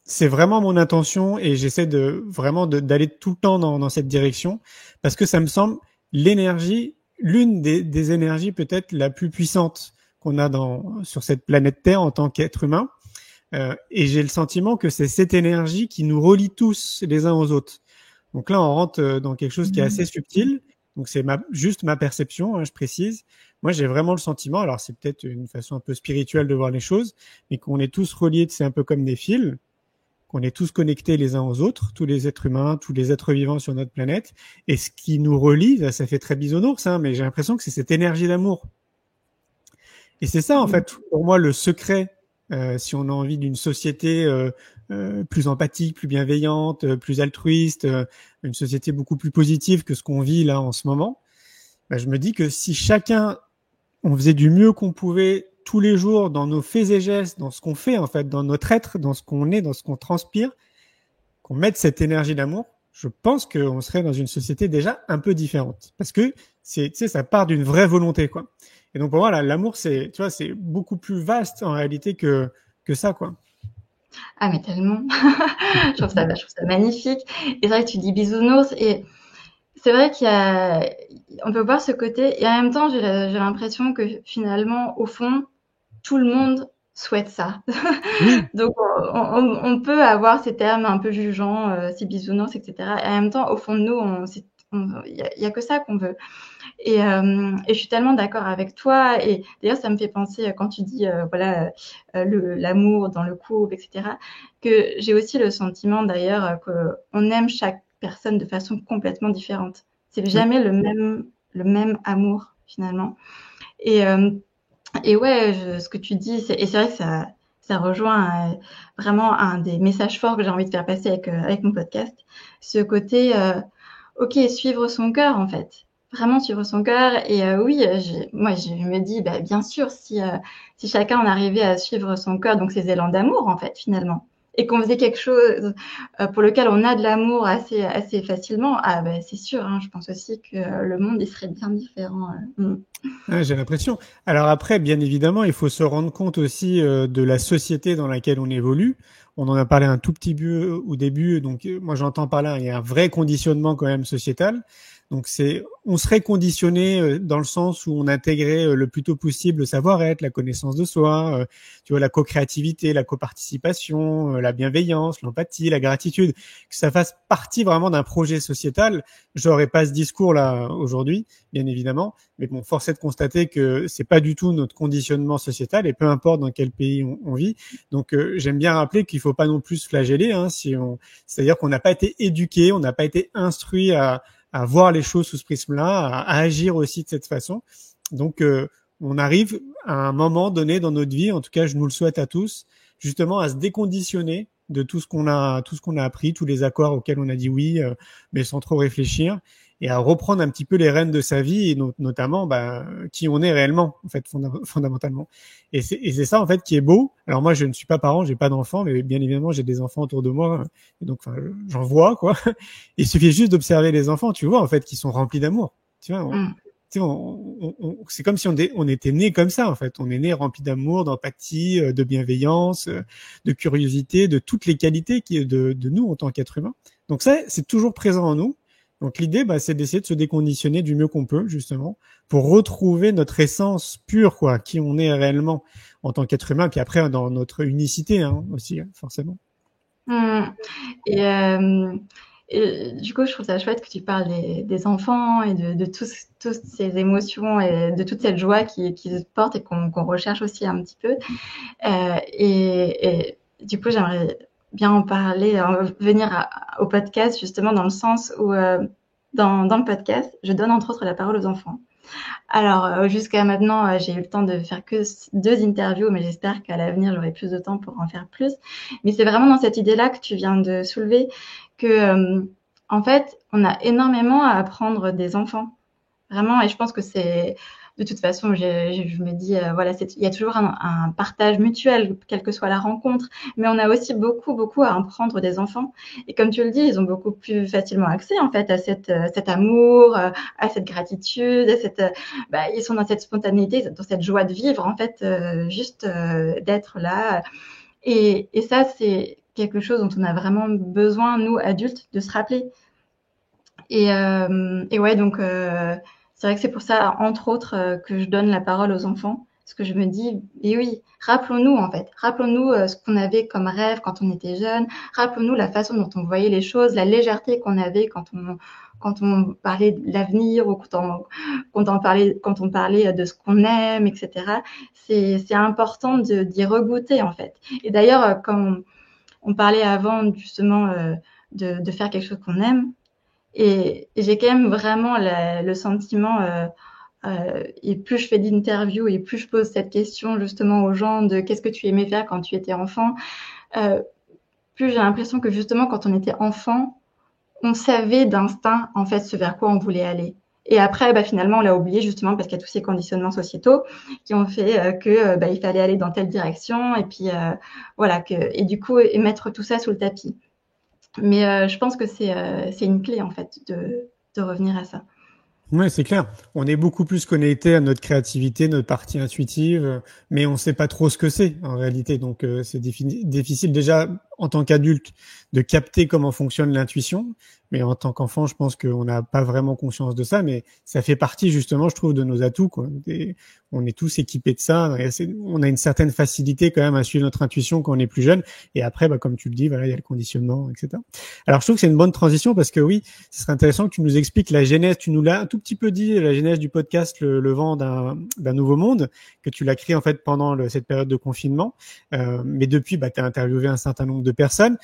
c'est vraiment mon intention et j'essaie d'aller tout le temps dans cette direction parce que ça me semble l'une des énergies peut-être la plus puissante qu'on a sur cette planète Terre en tant qu'être humain. Et j'ai le sentiment que c'est cette énergie qui nous relie tous les uns aux autres. Donc là, on rentre dans quelque chose qui est assez subtil. Donc c'est juste ma perception, hein, je précise. Moi, j'ai vraiment le sentiment, alors c'est peut-être une façon un peu spirituelle de voir les choses, mais qu'on est tous reliés, c'est un peu comme des fils, qu'on est tous connectés les uns aux autres, tous les êtres humains, tous les êtres vivants sur notre planète. Et ce qui nous relie, ça fait très bisounours, hein, mais j'ai l'impression que c'est cette énergie d'amour. Et c'est ça, en fait, pour moi, le secret, si on a envie d'une société plus empathique, plus bienveillante, plus altruiste, une société beaucoup plus positive que ce qu'on vit là en ce moment, bah, je me dis que si chacun, on faisait du mieux qu'on pouvait tous les jours dans nos faits et gestes, dans ce qu'on fait en fait, dans notre être, dans ce qu'on est, dans ce qu'on transpire, qu'on mette cette énergie d'amour, je pense qu'on serait dans une société déjà un peu différente. Parce que tu sais, ça part d'une vraie volonté, quoi. Et donc pour moi, l'amour, c'est beaucoup plus vaste en réalité que ça, quoi. Ah mais tellement. je trouve ça magnifique. Et c'est vrai que tu dis bisounours et c'est vrai on peut voir ce côté et en même temps j'ai l'impression que finalement au fond tout le monde souhaite ça. Donc on peut avoir ces termes un peu jugeants, ces bisounours, etc. Et en même temps au fond de nous il y a que ça qu'on veut. Et je suis tellement d'accord avec toi. Et d'ailleurs, ça me fait penser quand tu dis l'amour dans le couple, etc. Que j'ai aussi le sentiment d'ailleurs qu'on aime chaque personne de façon complètement différente. C'est jamais le même amour finalement. Et ouais, ce que tu dis, et c'est vrai que ça rejoint vraiment un des messages forts que j'ai envie de faire passer avec mon podcast. Ce côté, ok, suivre son cœur en fait. Vraiment suivre son cœur. Et oui, moi je me dis, bah, bien sûr, si chacun en arrivait à suivre son cœur, donc ses élans d'amour en fait finalement, et qu'on faisait quelque chose pour lequel on a de l'amour assez facilement, ah bah, c'est sûr, hein, je pense aussi que le monde il serait bien différent. Ah, j'ai l'impression. Alors après, bien évidemment, il faut se rendre compte aussi de la société dans laquelle on évolue. On en a parlé un tout petit peu au début, donc moi j'entends par là, il y a un vrai conditionnement quand même sociétal. Donc on serait conditionné dans le sens où on intégrait le plus tôt possible le savoir-être, la connaissance de soi, tu vois, la co-créativité, la coparticipation, la bienveillance, l'empathie, la gratitude, que ça fasse partie vraiment d'un projet sociétal. J'aurais pas ce discours-là aujourd'hui, bien évidemment, mais bon, force est de constater que c'est pas du tout notre conditionnement sociétal, et peu importe dans quel pays on vit. Donc j'aime bien rappeler qu'il faut pas non plus se flageller, hein, c'est-à-dire qu'on n'a pas été éduqué, on n'a pas été instruit à voir les choses sous ce prisme-là, à agir aussi de cette façon. Donc, on arrive à un moment donné dans notre vie, en tout cas, je nous le souhaite à tous, justement à se déconditionner de tout ce qu'on a appris, tous les accords auxquels on a dit oui, mais sans trop réfléchir, et à reprendre un petit peu les rênes de sa vie, et notamment qui on est réellement, en fait, fondamentalement. Et c'est ça, en fait, qui est beau. Alors moi, je ne suis pas parent, j'ai pas d'enfants, mais bien évidemment, j'ai des enfants autour de moi, et donc j'en vois, quoi. Il suffit juste d'observer les enfants, tu vois, en fait, qui sont remplis d'amour. Tu vois, c'est comme si on était né comme ça, en fait. On est né rempli d'amour, d'empathie, de bienveillance, de curiosité, de toutes les qualités de nous en tant qu'être humain. Donc ça, c'est toujours présent en nous. Donc l'idée, c'est d'essayer de se déconditionner du mieux qu'on peut, justement, pour retrouver notre essence pure, quoi, qui on est réellement en tant qu'être humain, puis après dans notre unicité, hein, aussi, forcément. Et du coup, je trouve ça chouette que tu parles des enfants et de toutes ces émotions et de toute cette joie qui se porte et qu'on recherche aussi un petit peu. Et du coup, j'aimerais bien en parler, venir au podcast justement dans le sens où dans le podcast, je donne entre autres la parole aux enfants. Alors jusqu'à maintenant, j'ai eu le temps de faire que 2 interviews, mais j'espère qu'à l'avenir j'aurai plus de temps pour en faire plus. Mais c'est vraiment dans cette idée-là que tu viens de soulever que en fait, on a énormément à apprendre des enfants, vraiment. Et je pense que c'est de toute façon, je me dis, voilà, il y a toujours un partage mutuel, quelle que soit la rencontre, mais on a aussi beaucoup à apprendre des enfants. Et comme tu le dis, ils ont beaucoup plus facilement accès, en fait, à cet amour, à cette gratitude, ils sont dans cette spontanéité, dans cette joie de vivre, en fait, juste d'être là. Et ça, c'est quelque chose dont on a vraiment besoin, nous, adultes, de se rappeler. Et ouais, donc c'est vrai que c'est pour ça, entre autres, que je donne la parole aux enfants. Parce que je me dis, et oui, rappelons-nous en fait. Rappelons-nous ce qu'on avait comme rêve quand on était jeune. Rappelons-nous la façon dont on voyait les choses, la légèreté qu'on avait quand on parlait de l'avenir ou quand on parlait de ce qu'on aime, etc. C'est important d'y regoûter en fait. Et d'ailleurs, quand on parlait avant justement de faire quelque chose qu'on aime, et j'ai quand même vraiment le sentiment, et plus je fais d'interviews et plus je pose cette question justement aux gens de qu'est-ce que tu aimais faire quand tu étais enfant, plus j'ai l'impression que justement quand on était enfant, on savait d'instinct en fait ce vers quoi on voulait aller. Et après, finalement, on l'a oublié justement parce qu'il y a tous ces conditionnements sociétaux qui ont fait que il fallait aller dans telle direction et puis voilà et du coup et mettre tout ça sous le tapis. Mais je pense que c'est une clé en fait de revenir à ça. Ouais, c'est clair. On est beaucoup plus connecté à notre créativité, notre partie intuitive, mais on sait pas trop ce que c'est en réalité. Donc c'est difficile déjà en tant qu'adulte de capter comment fonctionne l'intuition, mais en tant qu'enfant, je pense qu'on n'a pas vraiment conscience de ça, mais ça fait partie justement, je trouve, de nos atouts, quoi. On est tous équipés de ça. On a une certaine facilité quand même à suivre notre intuition quand on est plus jeune. Et après, comme tu le dis, voilà, il y a le conditionnement, etc. Alors, je trouve que c'est une bonne transition parce que oui, ce serait intéressant que tu nous expliques la genèse. Tu nous l'as un tout petit peu dit, la genèse du podcast Le vent d'un nouveau monde, que tu l'as créé en fait pendant cette période de confinement. Mais depuis, tu as interviewé un certain nombre de personnes.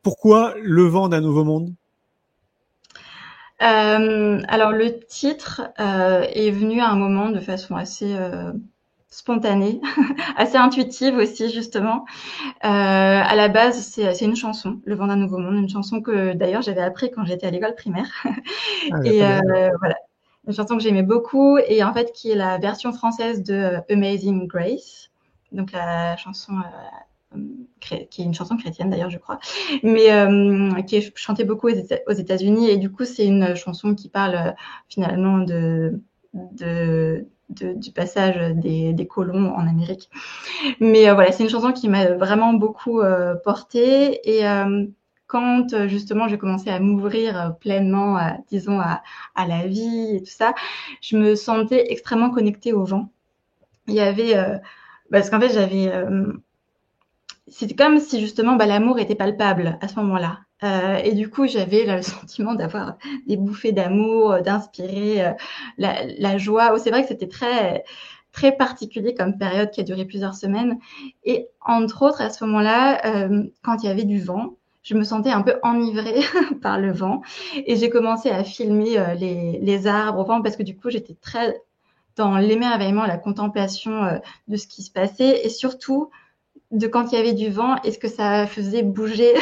Pourquoi Le vent d'un nouveau monde? Alors le titre est venu à un moment de façon assez spontanée, assez intuitive aussi justement. À la base, c'est une chanson, Le vent d'un nouveau monde, une chanson que d'ailleurs j'avais appris quand j'étais à l'école primaire. Ah, Et d'accord. voilà, une chanson que j'aimais beaucoup et en fait qui est la version française de Amazing Grace, donc la chanson qui est une chanson chrétienne d'ailleurs je crois, mais qui est chantée beaucoup aux États-Unis et du coup c'est une chanson qui parle finalement du passage des colons en Amérique. Mais voilà, c'est une chanson qui m'a vraiment beaucoup portée et quand justement j'ai commencé à m'ouvrir pleinement, disons, à la vie et tout ça, je me sentais extrêmement connectée au vent. Il y avait, parce qu'en fait, c'était comme si justement l'amour était palpable à ce moment-là. Et du coup, j'avais le sentiment d'avoir des bouffées d'amour, d'inspirer la joie. Oh, c'est vrai que c'était très, très particulier comme période qui a duré plusieurs semaines. Et entre autres, à ce moment-là, quand il y avait du vent, je me sentais un peu enivrée par le vent. Et j'ai commencé à filmer les arbres au vent parce que du coup, j'étais très dans l'émerveillement, la contemplation de ce qui se passait et surtout de quand il y avait du vent et ce que ça faisait bouger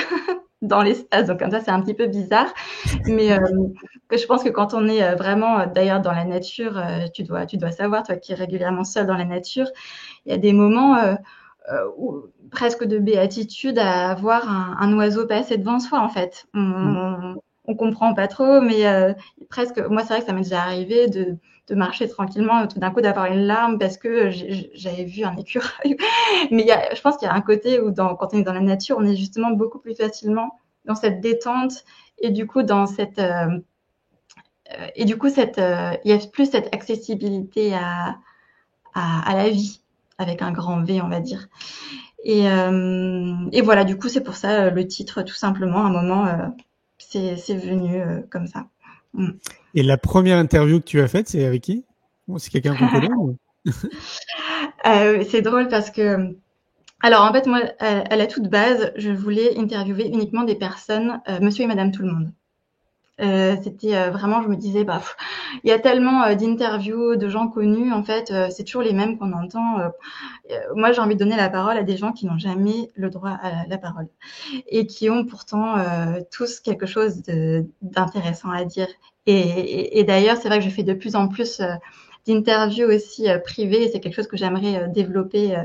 dans l'espace. Donc comme ça, c'est un petit peu bizarre, mais que je pense que quand on est vraiment, d'ailleurs, dans la nature, tu dois savoir, toi qui es régulièrement seul dans la nature, il y a des moments où, presque de béatitude à voir un oiseau passer devant soi, en fait. On comprend pas trop, mais presque, moi, c'est vrai que ça m'est déjà arrivé de marcher tranquillement, tout d'un coup d'avoir une larme parce que j'avais vu un écureuil. Mais je pense qu'il y a un côté où quand on est dans la nature, on est justement beaucoup plus facilement dans cette détente et du coup dans cette il y a plus cette accessibilité à la vie avec un grand V, on va dire. Et voilà, du coup, c'est pour ça le titre, tout simplement. À un moment, c'est venu comme ça. Et la première interview que tu as faite, c'est avec qui? Bon, c'est quelqu'un qu'on connaît ou... C'est drôle parce que, alors en fait, moi, à la toute base, je voulais interviewer uniquement des personnes, monsieur et madame tout le monde. C'était vraiment, je me disais, il y a tellement d'interviews de gens connus, en fait, c'est toujours les mêmes qu'on entend. Moi, j'ai envie de donner la parole à des gens qui n'ont jamais le droit à la parole et qui ont pourtant tous quelque chose d'intéressant à dire. Et d'ailleurs, c'est vrai que je fais de plus en plus d'interviews aussi privées et c'est quelque chose que j'aimerais développer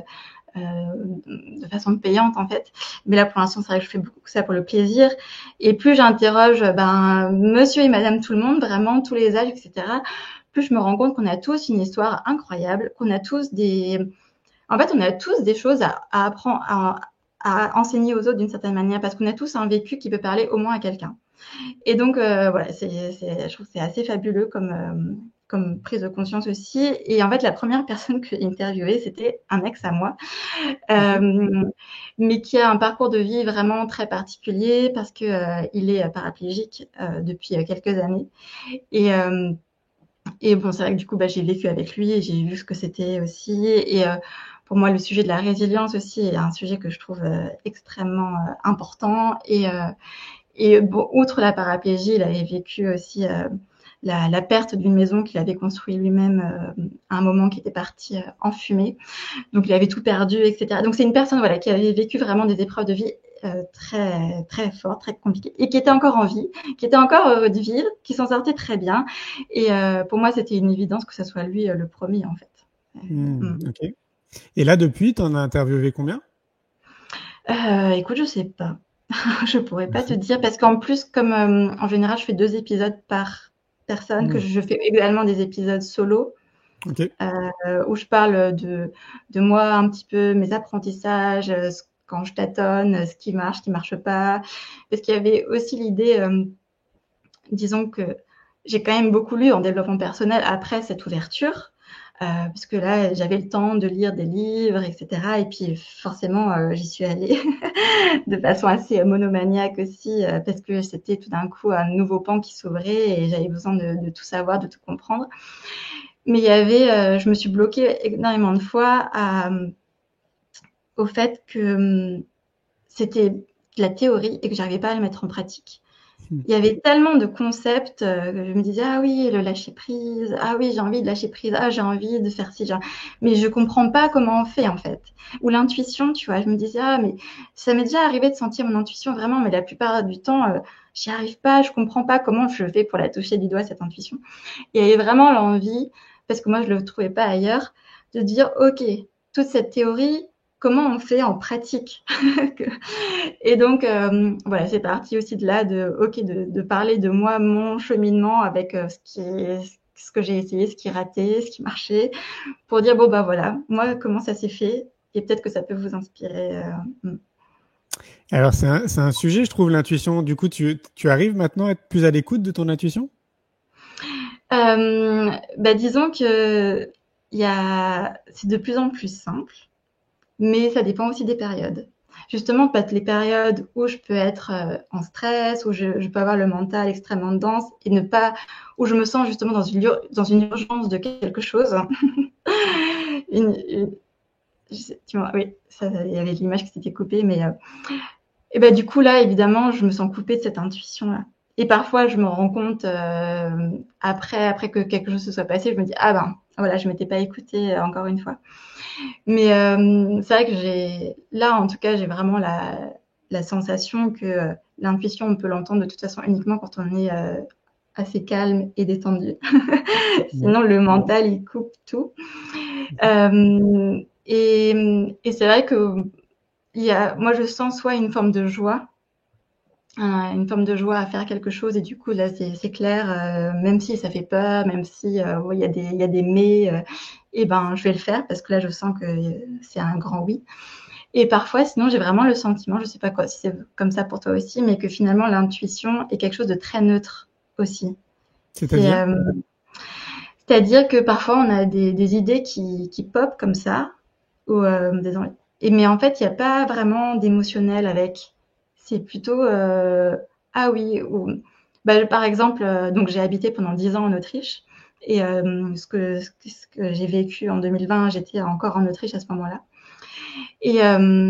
de façon payante en fait. Mais là pour l'instant c'est vrai que je fais beaucoup ça pour le plaisir. Et plus j'interroge monsieur et madame tout le monde, vraiment tous les âges, etc., plus je me rends compte qu'on a tous une histoire incroyable, qu'on a tous on a tous des choses à apprendre, à enseigner aux autres d'une certaine manière, parce qu'on a tous un vécu qui peut parler au moins à quelqu'un. Et donc voilà, je trouve que c'est assez fabuleux comme prise de conscience aussi. Et en fait, la première personne que j'ai interviewée, c'était un ex à moi, mais qui a un parcours de vie vraiment très particulier parce que il est paraplégique depuis quelques années. Et bon, c'est vrai que du coup, j'ai vécu avec lui et j'ai vu ce que c'était aussi. Et pour moi, le sujet de la résilience aussi est un sujet que je trouve extrêmement important. Et bon, outre la paraplégie, il avait vécu aussi la perte d'une maison qu'il avait construit lui-même à un moment qui était parti en fumée. Donc, il avait tout perdu, etc. Donc, c'est une personne voilà, qui avait vécu vraiment des épreuves de vie très, très fortes, très compliquées, et qui était encore en vie, qui était encore heureux de vivre, qui s'en sortait très bien. Et pour moi, c'était une évidence que ce soit lui le premier, en fait. Ok. Et là, depuis, tu en as interviewé combien? Écoute, je sais pas. Je pourrais pas te dire parce qu'en plus, comme en général, je fais 2 épisodes par personne, que je fais également des épisodes solo, Okay. où je parle de moi un petit peu, mes apprentissages, quand je tâtonne, ce qui marche pas. Parce qu'il y avait aussi l'idée, disons que j'ai quand même beaucoup lu en développement personnel après cette ouverture. Parce que là, j'avais le temps de lire des livres, etc. Et puis, forcément, j'y suis allée de façon assez monomaniaque aussi, parce que c'était tout d'un coup un nouveau pan qui s'ouvrait et j'avais besoin de tout savoir, de tout comprendre. Mais il y avait, je me suis bloquée énormément de fois au fait que c'était de la théorie et que j'arrivais pas à le mettre en pratique. Il y avait tellement de concepts que je me disais, ah oui, le lâcher prise, ah oui, j'ai envie de lâcher prise, ah j'ai envie de faire ci, mais je comprends pas comment on fait en fait. Ou l'intuition, tu vois, je me disais, ah mais ça m'est déjà arrivé de sentir mon intuition vraiment, mais la plupart du temps, j'y arrive pas, je comprends pas comment je fais pour la toucher du doigt, cette intuition. Il y avait vraiment l'envie, parce que moi je le trouvais pas ailleurs, de dire, ok, toute cette théorie, comment on fait en pratique? Et donc, voilà, c'est parti aussi de là, de parler de moi, mon cheminement avec ce que j'ai essayé, ce qui ratait, ce qui marchait, pour dire, bon, bah voilà, moi, comment ça s'est fait, et peut-être que ça peut vous inspirer. Alors, c'est un sujet, je trouve, l'intuition. Du coup, tu arrives maintenant à être plus à l'écoute de ton intuition? Disons que c'est de plus en plus simple, mais ça dépend aussi des périodes. Justement, peut-être les périodes où je peux être en stress, où je peux avoir le mental extrêmement dense et où je me sens justement dans une urgence de quelque chose. Tu vois, oui, il y avait l'image qui s'était coupée, mais du coup là, évidemment, je me sens coupée de cette intuition-là. Et parfois, je me rends compte après que quelque chose se soit passé, je me dis voilà, je m'étais pas écoutée encore une fois. Mais c'est vrai que là, en tout cas, j'ai vraiment la sensation que l'intuition, on peut l'entendre de toute façon uniquement quand on est assez calme et détendu. Sinon, le mental, il coupe tout. Et c'est vrai que moi, je sens soit une forme de joie à faire quelque chose, et du coup là c'est clair, même si ça fait peur, même si il y a des mais, je vais le faire parce que là je sens que c'est un grand oui. Et parfois sinon j'ai vraiment le sentiment, je sais pas quoi, si c'est comme ça pour toi aussi, mais que finalement l'intuition est quelque chose de très neutre aussi. C'est-à-dire que parfois on a des idées qui popent comme ça, mais en fait il n'y a pas vraiment d'émotionnel avec. C'est plutôt ah oui, par exemple, donc j'ai habité pendant 10 ans en Autriche, et ce que j'ai vécu en 2020, j'étais encore en Autriche à ce moment-là, et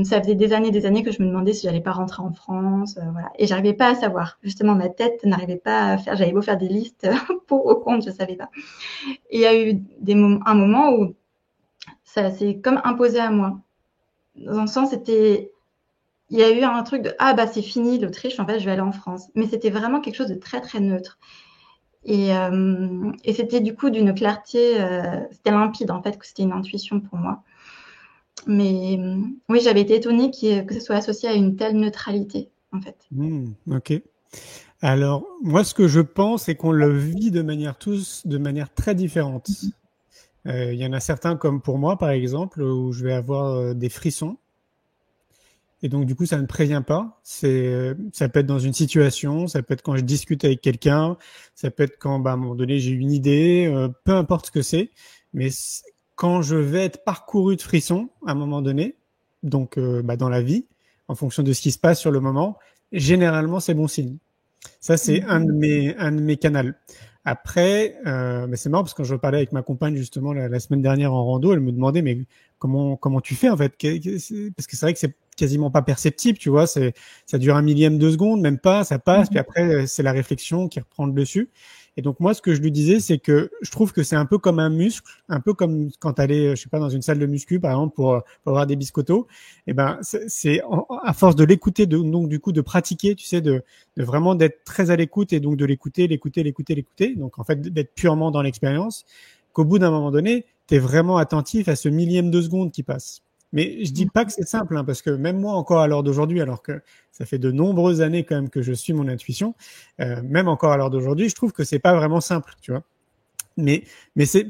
ça faisait des années que je me demandais si j'allais pas rentrer en France, voilà, et j'arrivais pas à savoir. Justement, ma tête n'arrivait pas à faire. J'avais beau faire des listes pour ou contre, je savais pas. Et il y a eu un moment où ça s'est comme imposé à moi. Dans un sens, il y a eu un truc de c'est fini l'Autriche, en fait je vais aller en France, mais c'était vraiment quelque chose de très très neutre, et c'était du coup d'une clarté, c'était limpide en fait, que c'était une intuition pour moi, mais oui, j'avais été étonnée que ce soit associé à une telle neutralité en fait. Ok. Alors moi, ce que je pense, c'est qu'on le vit de manière très différente. Il y en a certains, comme pour moi par exemple, où je vais avoir des frissons. Et donc, du coup, ça ne prévient pas. Ça peut être dans une situation, ça peut être quand je discute avec quelqu'un, ça peut être quand, à un moment donné, j'ai une idée, peu importe ce que c'est. Mais quand je vais être parcouru de frissons, à un moment donné, donc dans la vie, en fonction de ce qui se passe sur le moment, généralement, c'est bon signe. Ça, c'est un de mes canaux. Après, c'est marrant parce que quand je parlais avec ma compagne justement la semaine dernière en rando, elle me demandait mais comment tu fais en fait, parce que c'est vrai que c'est quasiment pas perceptible, tu vois, ça dure un millième de seconde, même pas, ça passe, puis après c'est la réflexion qui reprend le dessus. Et donc moi, ce que je lui disais, c'est que je trouve que c'est un peu comme un muscle, un peu comme quand t'allais, je sais pas, dans une salle de muscu par exemple pour avoir des biscottos. Et c'est à force de l'écouter, donc du coup de pratiquer, tu sais, de vraiment d'être très à l'écoute, et donc de l'écouter. Donc en fait d'être purement dans l'expérience, qu'au bout d'un moment donné, t'es vraiment attentif à ce millième de seconde qui passe. Mais je dis pas que c'est simple, parce que même moi encore à l'heure d'aujourd'hui, alors que ça fait de nombreuses années quand même que je suis mon intuition, même encore à l'heure d'aujourd'hui, je trouve que c'est pas vraiment simple, tu vois. Mais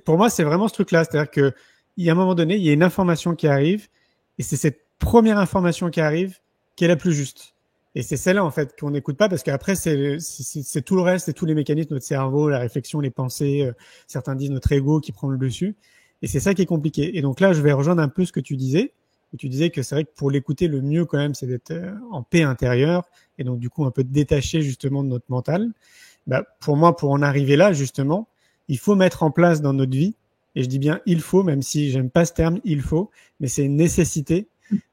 pour moi, c'est vraiment ce truc-là, c'est-à-dire que il y a un moment donné, il y a une information qui arrive, et c'est cette première information qui arrive qui est la plus juste. Et c'est celle-là en fait qu'on n'écoute pas, parce qu'après c'est tout le reste, c'est tous les mécanismes, notre cerveau, la réflexion, les pensées, certains disent notre ego qui prend le dessus. Et c'est ça qui est compliqué. Et donc là, je vais rejoindre un peu ce que tu disais, où tu disais que c'est vrai que pour l'écouter, le mieux quand même, c'est d'être en paix intérieure, et donc du coup un peu détaché justement de notre mental. Pour moi, pour en arriver là, justement, il faut mettre en place dans notre vie, et je dis bien il faut, même si j'aime pas ce terme, il faut, mais c'est une nécessité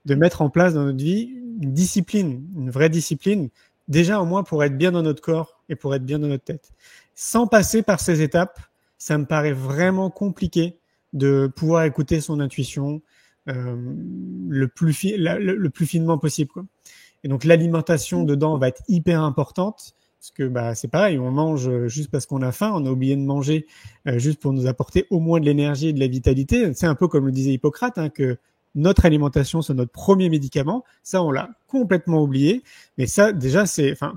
de mettre en place dans notre vie une discipline, une vraie discipline, déjà au moins pour être bien dans notre corps et pour être bien dans notre tête. Sans passer par ces étapes, ça me paraît vraiment compliqué de pouvoir écouter son intuition le plus finement possible, quoi. Et donc l'alimentation dedans va être hyper importante parce que c'est pareil, on mange juste parce qu'on a faim, on a oublié de manger juste pour nous apporter au moins de l'énergie et de la vitalité. C'est un peu comme le disait Hippocrate, hein, que notre alimentation, c'est notre premier médicament. Ça, on l'a complètement oublié. Mais ça, déjà,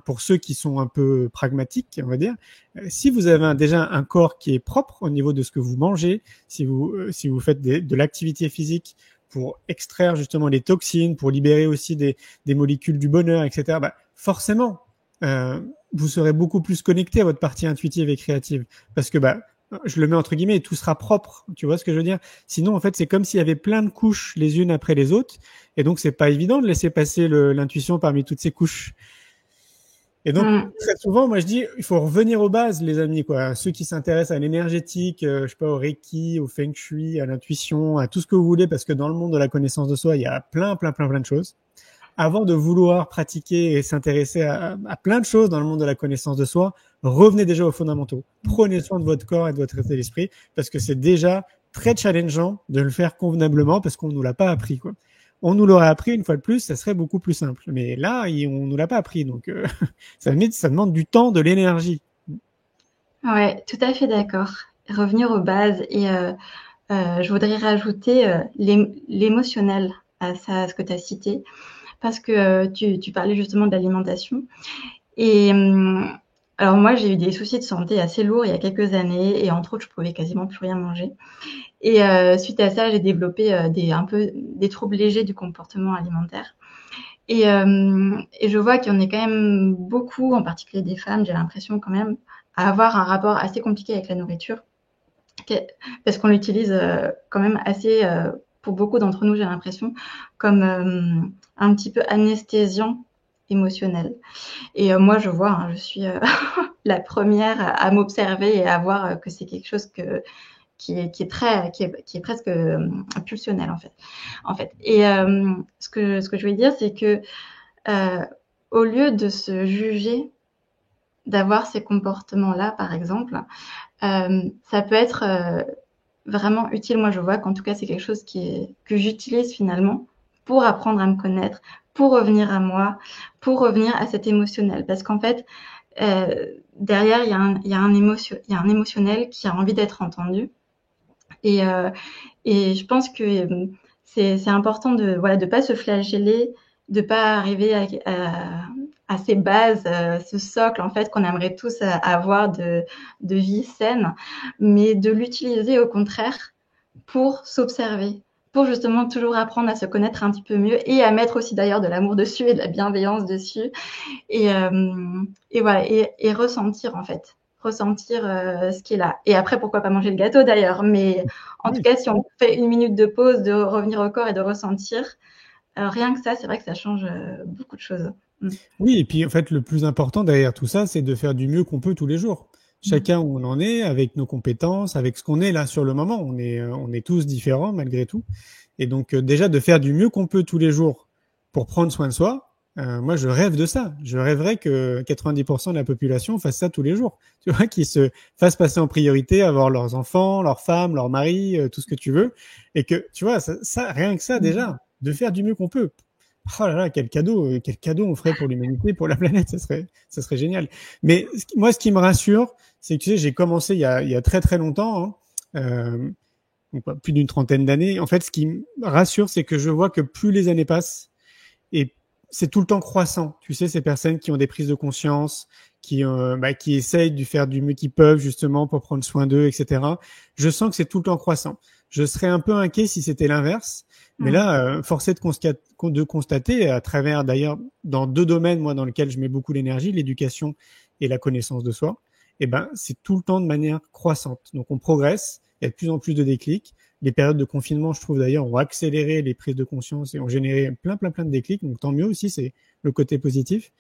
pour ceux qui sont un peu pragmatiques, on va dire, si vous avez déjà un corps qui est propre au niveau de ce que vous mangez, si vous faites de l'activité physique pour extraire justement les toxines, pour libérer aussi des molécules du bonheur, etc., forcément, vous serez beaucoup plus connecté à votre partie intuitive et créative. Parce que, je le mets entre guillemets, tout sera propre. Tu vois ce que je veux dire? Sinon, en fait, c'est comme s'il y avait plein de couches les unes après les autres. Et donc, c'est pas évident de laisser passer l'intuition parmi toutes ces couches. Et donc, très souvent, moi, je dis, il faut revenir aux bases, les amis, quoi. Ceux qui s'intéressent à l'énergétique, je sais pas, au Reiki, au Feng Shui, à l'intuition, à tout ce que vous voulez, parce que dans le monde de la connaissance de soi, il y a plein de choses. Avant de vouloir pratiquer et s'intéresser à plein de choses dans le monde de la connaissance de soi, revenez déjà aux fondamentaux. Prenez soin de votre corps et de votre état d'esprit parce que c'est déjà très challengeant de le faire convenablement parce qu'on nous l'a pas appris, quoi. On nous l'aurait appris une fois de plus, ça serait beaucoup plus simple. Mais là, on nous l'a pas appris, donc ça demande du temps, de l'énergie. Ouais, tout à fait d'accord. Revenir aux bases et je voudrais rajouter l'émotionnel à ça, à ce que tu as cité. Parce que tu parlais justement de l'alimentation. Et alors moi, j'ai eu des soucis de santé assez lourds il y a quelques années et entre autres, je pouvais quasiment plus rien manger. Et suite à ça, j'ai développé des troubles légers du comportement alimentaire. Et je vois qu'il y en a quand même beaucoup, en particulier des femmes, j'ai l'impression quand même, à avoir un rapport assez compliqué avec la nourriture. Parce qu'on l'utilise quand même assez, pour beaucoup d'entre nous, j'ai l'impression, comme un petit peu anesthésiant émotionnel. Et moi, je vois, je suis la première à m'observer et à voir que c'est quelque chose qui est presque pulsionnel en fait. Et ce que je voulais dire, c'est que au lieu de se juger d'avoir ces comportements-là, par exemple, ça peut être vraiment utile. Moi, je vois qu'en tout cas, c'est quelque chose que j'utilise finalement pour apprendre à me connaître, pour revenir à moi, pour revenir à cet émotionnel. Parce qu'en fait, derrière, il y a un émotionnel qui a envie d'être entendu. Et je pense que c'est important de pas se flageller, de pas arriver à ces bases, ce socle en fait qu'on aimerait tous avoir de vie saine, mais de l'utiliser au contraire pour s'observer, pour justement toujours apprendre à se connaître un petit peu mieux et à mettre aussi d'ailleurs de l'amour dessus et de la bienveillance dessus et voilà et ressentir en fait. Ressentir ce qui est là. Et après, pourquoi pas manger le gâteau d'ailleurs. Mais en tout cas, si on fait une minute de pause, de revenir au corps et de ressentir, rien que ça, c'est vrai que ça change beaucoup de choses. Oui, et puis en fait, le plus important derrière tout ça, c'est de faire du mieux qu'on peut tous les jours. Chacun où on en est, avec nos compétences, avec ce qu'on est là sur le moment. On est tous différents malgré tout. Et donc déjà, de faire du mieux qu'on peut tous les jours pour prendre soin de soi, moi, je rêve de ça. Je rêverais que 90% de la population fasse ça tous les jours. Tu vois, qu'ils se fassent passer en priorité, avoir leurs enfants, leurs femmes, leurs maris, tout ce que tu veux. Et que, tu vois, ça rien que ça, déjà, de faire du mieux qu'on peut. Oh là là, quel cadeau on ferait pour l'humanité, pour la planète. Ça serait génial. Mais moi, ce qui me rassure, c'est que tu sais, j'ai commencé il y a très très longtemps, plus d'une trentaine d'années. En fait, ce qui me rassure, c'est que je vois que plus les années passent et c'est tout le temps croissant. Tu sais, ces personnes qui ont des prises de conscience, qui essayent de faire du mieux qu'ils peuvent justement pour prendre soin d'eux, etc. Je sens que c'est tout le temps croissant. Je serais un peu inquiet si c'était l'inverse. Mais là, force est de constater, à travers d'ailleurs dans deux domaines, moi, dans lesquels je mets beaucoup d'énergie, l'éducation et la connaissance de soi, c'est tout le temps de manière croissante. Donc, on progresse, il y a de plus en plus de déclics. Les périodes de confinement, je trouve d'ailleurs, ont accéléré les prises de conscience et ont généré plein de déclics. Donc, tant mieux aussi, c'est le côté positif.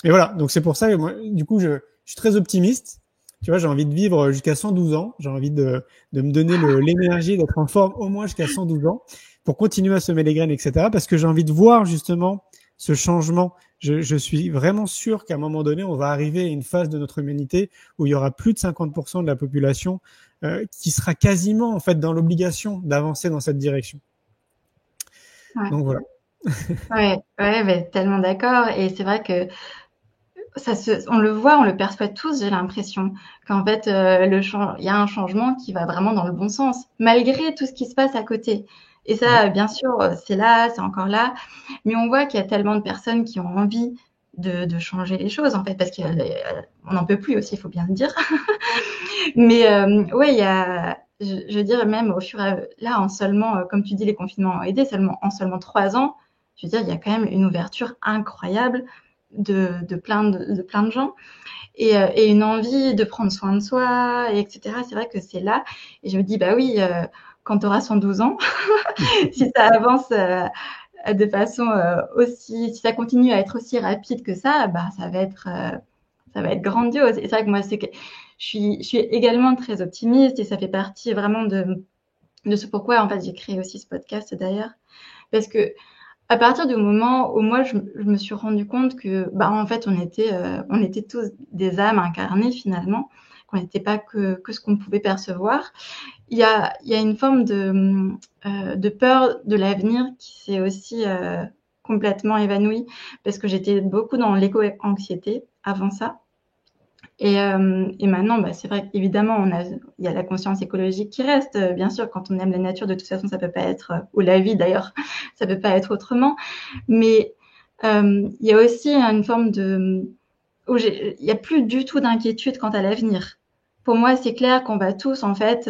Et voilà, donc c'est pour ça que moi, du coup, je suis très optimiste. Tu vois, j'ai envie de vivre jusqu'à 112 ans. J'ai envie de me donner l'énergie, d'être en forme au moins jusqu'à 112 ans pour continuer à semer les graines, etc. Parce que j'ai envie de voir justement ce changement. Je suis vraiment sûr qu'à un moment donné, on va arriver à une phase de notre humanité où il y aura plus de 50% de la population qui sera quasiment en fait dans l'obligation d'avancer dans cette direction. Ouais. Donc voilà. Ouais, mais tellement d'accord. Et c'est vrai que on le voit, on le perçoit tous, j'ai l'impression qu'en fait, il y a un changement qui va vraiment dans le bon sens, malgré tout ce qui se passe à côté. Et ça, bien sûr, c'est là, c'est encore là, mais on voit qu'il y a tellement de personnes qui ont envie de changer les choses, en fait, parce qu'on n'en peut plus aussi, il faut bien le dire. Mais ouais, je veux dire, même au fur et à mesure, là, en seulement, comme tu dis, les confinements ont aidé, en seulement 3 ans, je veux dire, il y a quand même une ouverture incroyable de plein de gens et une envie de prendre soin de soi, etc. C'est vrai que c'est là. Et je me dis, bah oui, quand tu auras 112 ans, si ça avance de façon si ça continue à être aussi rapide que ça, bah ça va être grandiose. Et c'est vrai que moi, je suis également très optimiste et ça fait partie vraiment de ce pourquoi en fait j'ai créé aussi ce podcast d'ailleurs, parce que à partir du moment où moi je me suis rendu compte que bah en fait on était tous des âmes incarnées finalement, qu'on n'était pas que ce qu'on pouvait percevoir. Il y a une forme de peur de l'avenir qui s'est aussi complètement évanouie, parce que j'étais beaucoup dans l'éco-anxiété avant ça. Et maintenant, bah, c'est vrai qu'évidemment, il y a la conscience écologique qui reste. Bien sûr, quand on aime la nature, de toute façon, ça peut pas être, ou la vie d'ailleurs, ça peut pas être autrement. Mais il y a aussi une forme où il y a plus du tout d'inquiétude quant à l'avenir. Pour moi, c'est clair qu'on va tous, en fait,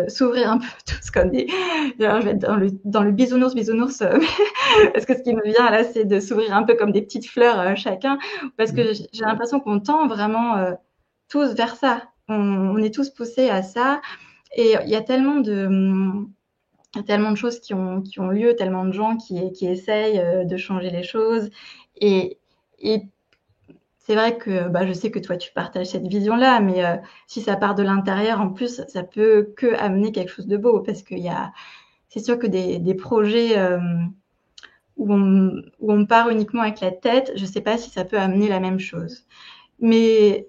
s'ouvrir un peu tous comme des. Alors, je vais être dans le bisounours, parce que ce qui me vient là, c'est de s'ouvrir un peu comme des petites fleurs chacun, parce que j'ai l'impression qu'on tend vraiment tous vers ça. On est tous poussés à ça, et il y a tellement de choses qui ont lieu, tellement de gens qui essayent de changer les choses, et c'est vrai que bah, je sais que toi, tu partages cette vision-là, mais si ça part de l'intérieur, en plus, ça peut que amener quelque chose de beau, parce c'est sûr que des projets où on part uniquement avec la tête, je ne sais pas si ça peut amener la même chose. Mais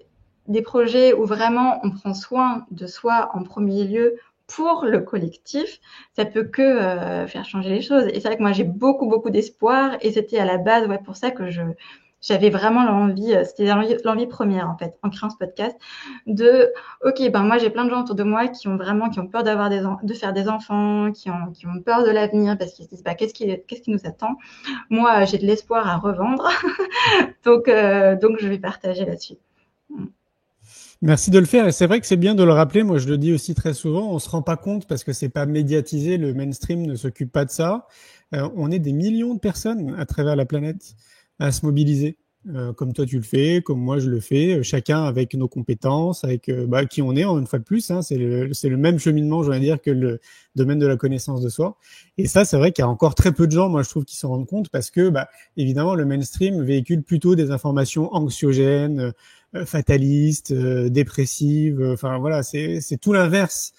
des projets où vraiment on prend soin de soi en premier lieu pour le collectif, ça peut que faire changer les choses. Et c'est vrai que moi, j'ai beaucoup, beaucoup d'espoir, et c'était à la base pour ça que j'avais vraiment l'envie, c'était l'envie première en fait, en créant ce podcast, ok, ben moi j'ai plein de gens autour de moi qui ont peur de faire des enfants, qui ont peur de l'avenir, parce qu'ils se disent bah qu'est-ce qui nous attend. Moi j'ai de l'espoir à revendre, donc je vais partager là-dessus. Merci de le faire, et c'est vrai que c'est bien de le rappeler. Moi, je le dis aussi très souvent, on se rend pas compte parce que c'est pas médiatisé, le mainstream ne s'occupe pas de ça. On est des millions de personnes à travers la planète à se mobiliser, comme toi tu le fais, comme moi je le fais, chacun avec nos compétences, avec qui on est, une fois de plus, hein, c'est le même cheminement, je vais dire, que le domaine de la connaissance de soi. Et ça, c'est vrai qu'il y a encore très peu de gens, moi je trouve, qui s'en rendent compte, parce que évidemment le mainstream véhicule plutôt des informations anxiogènes, fatalistes, dépressives, enfin voilà, c'est tout l'inverse.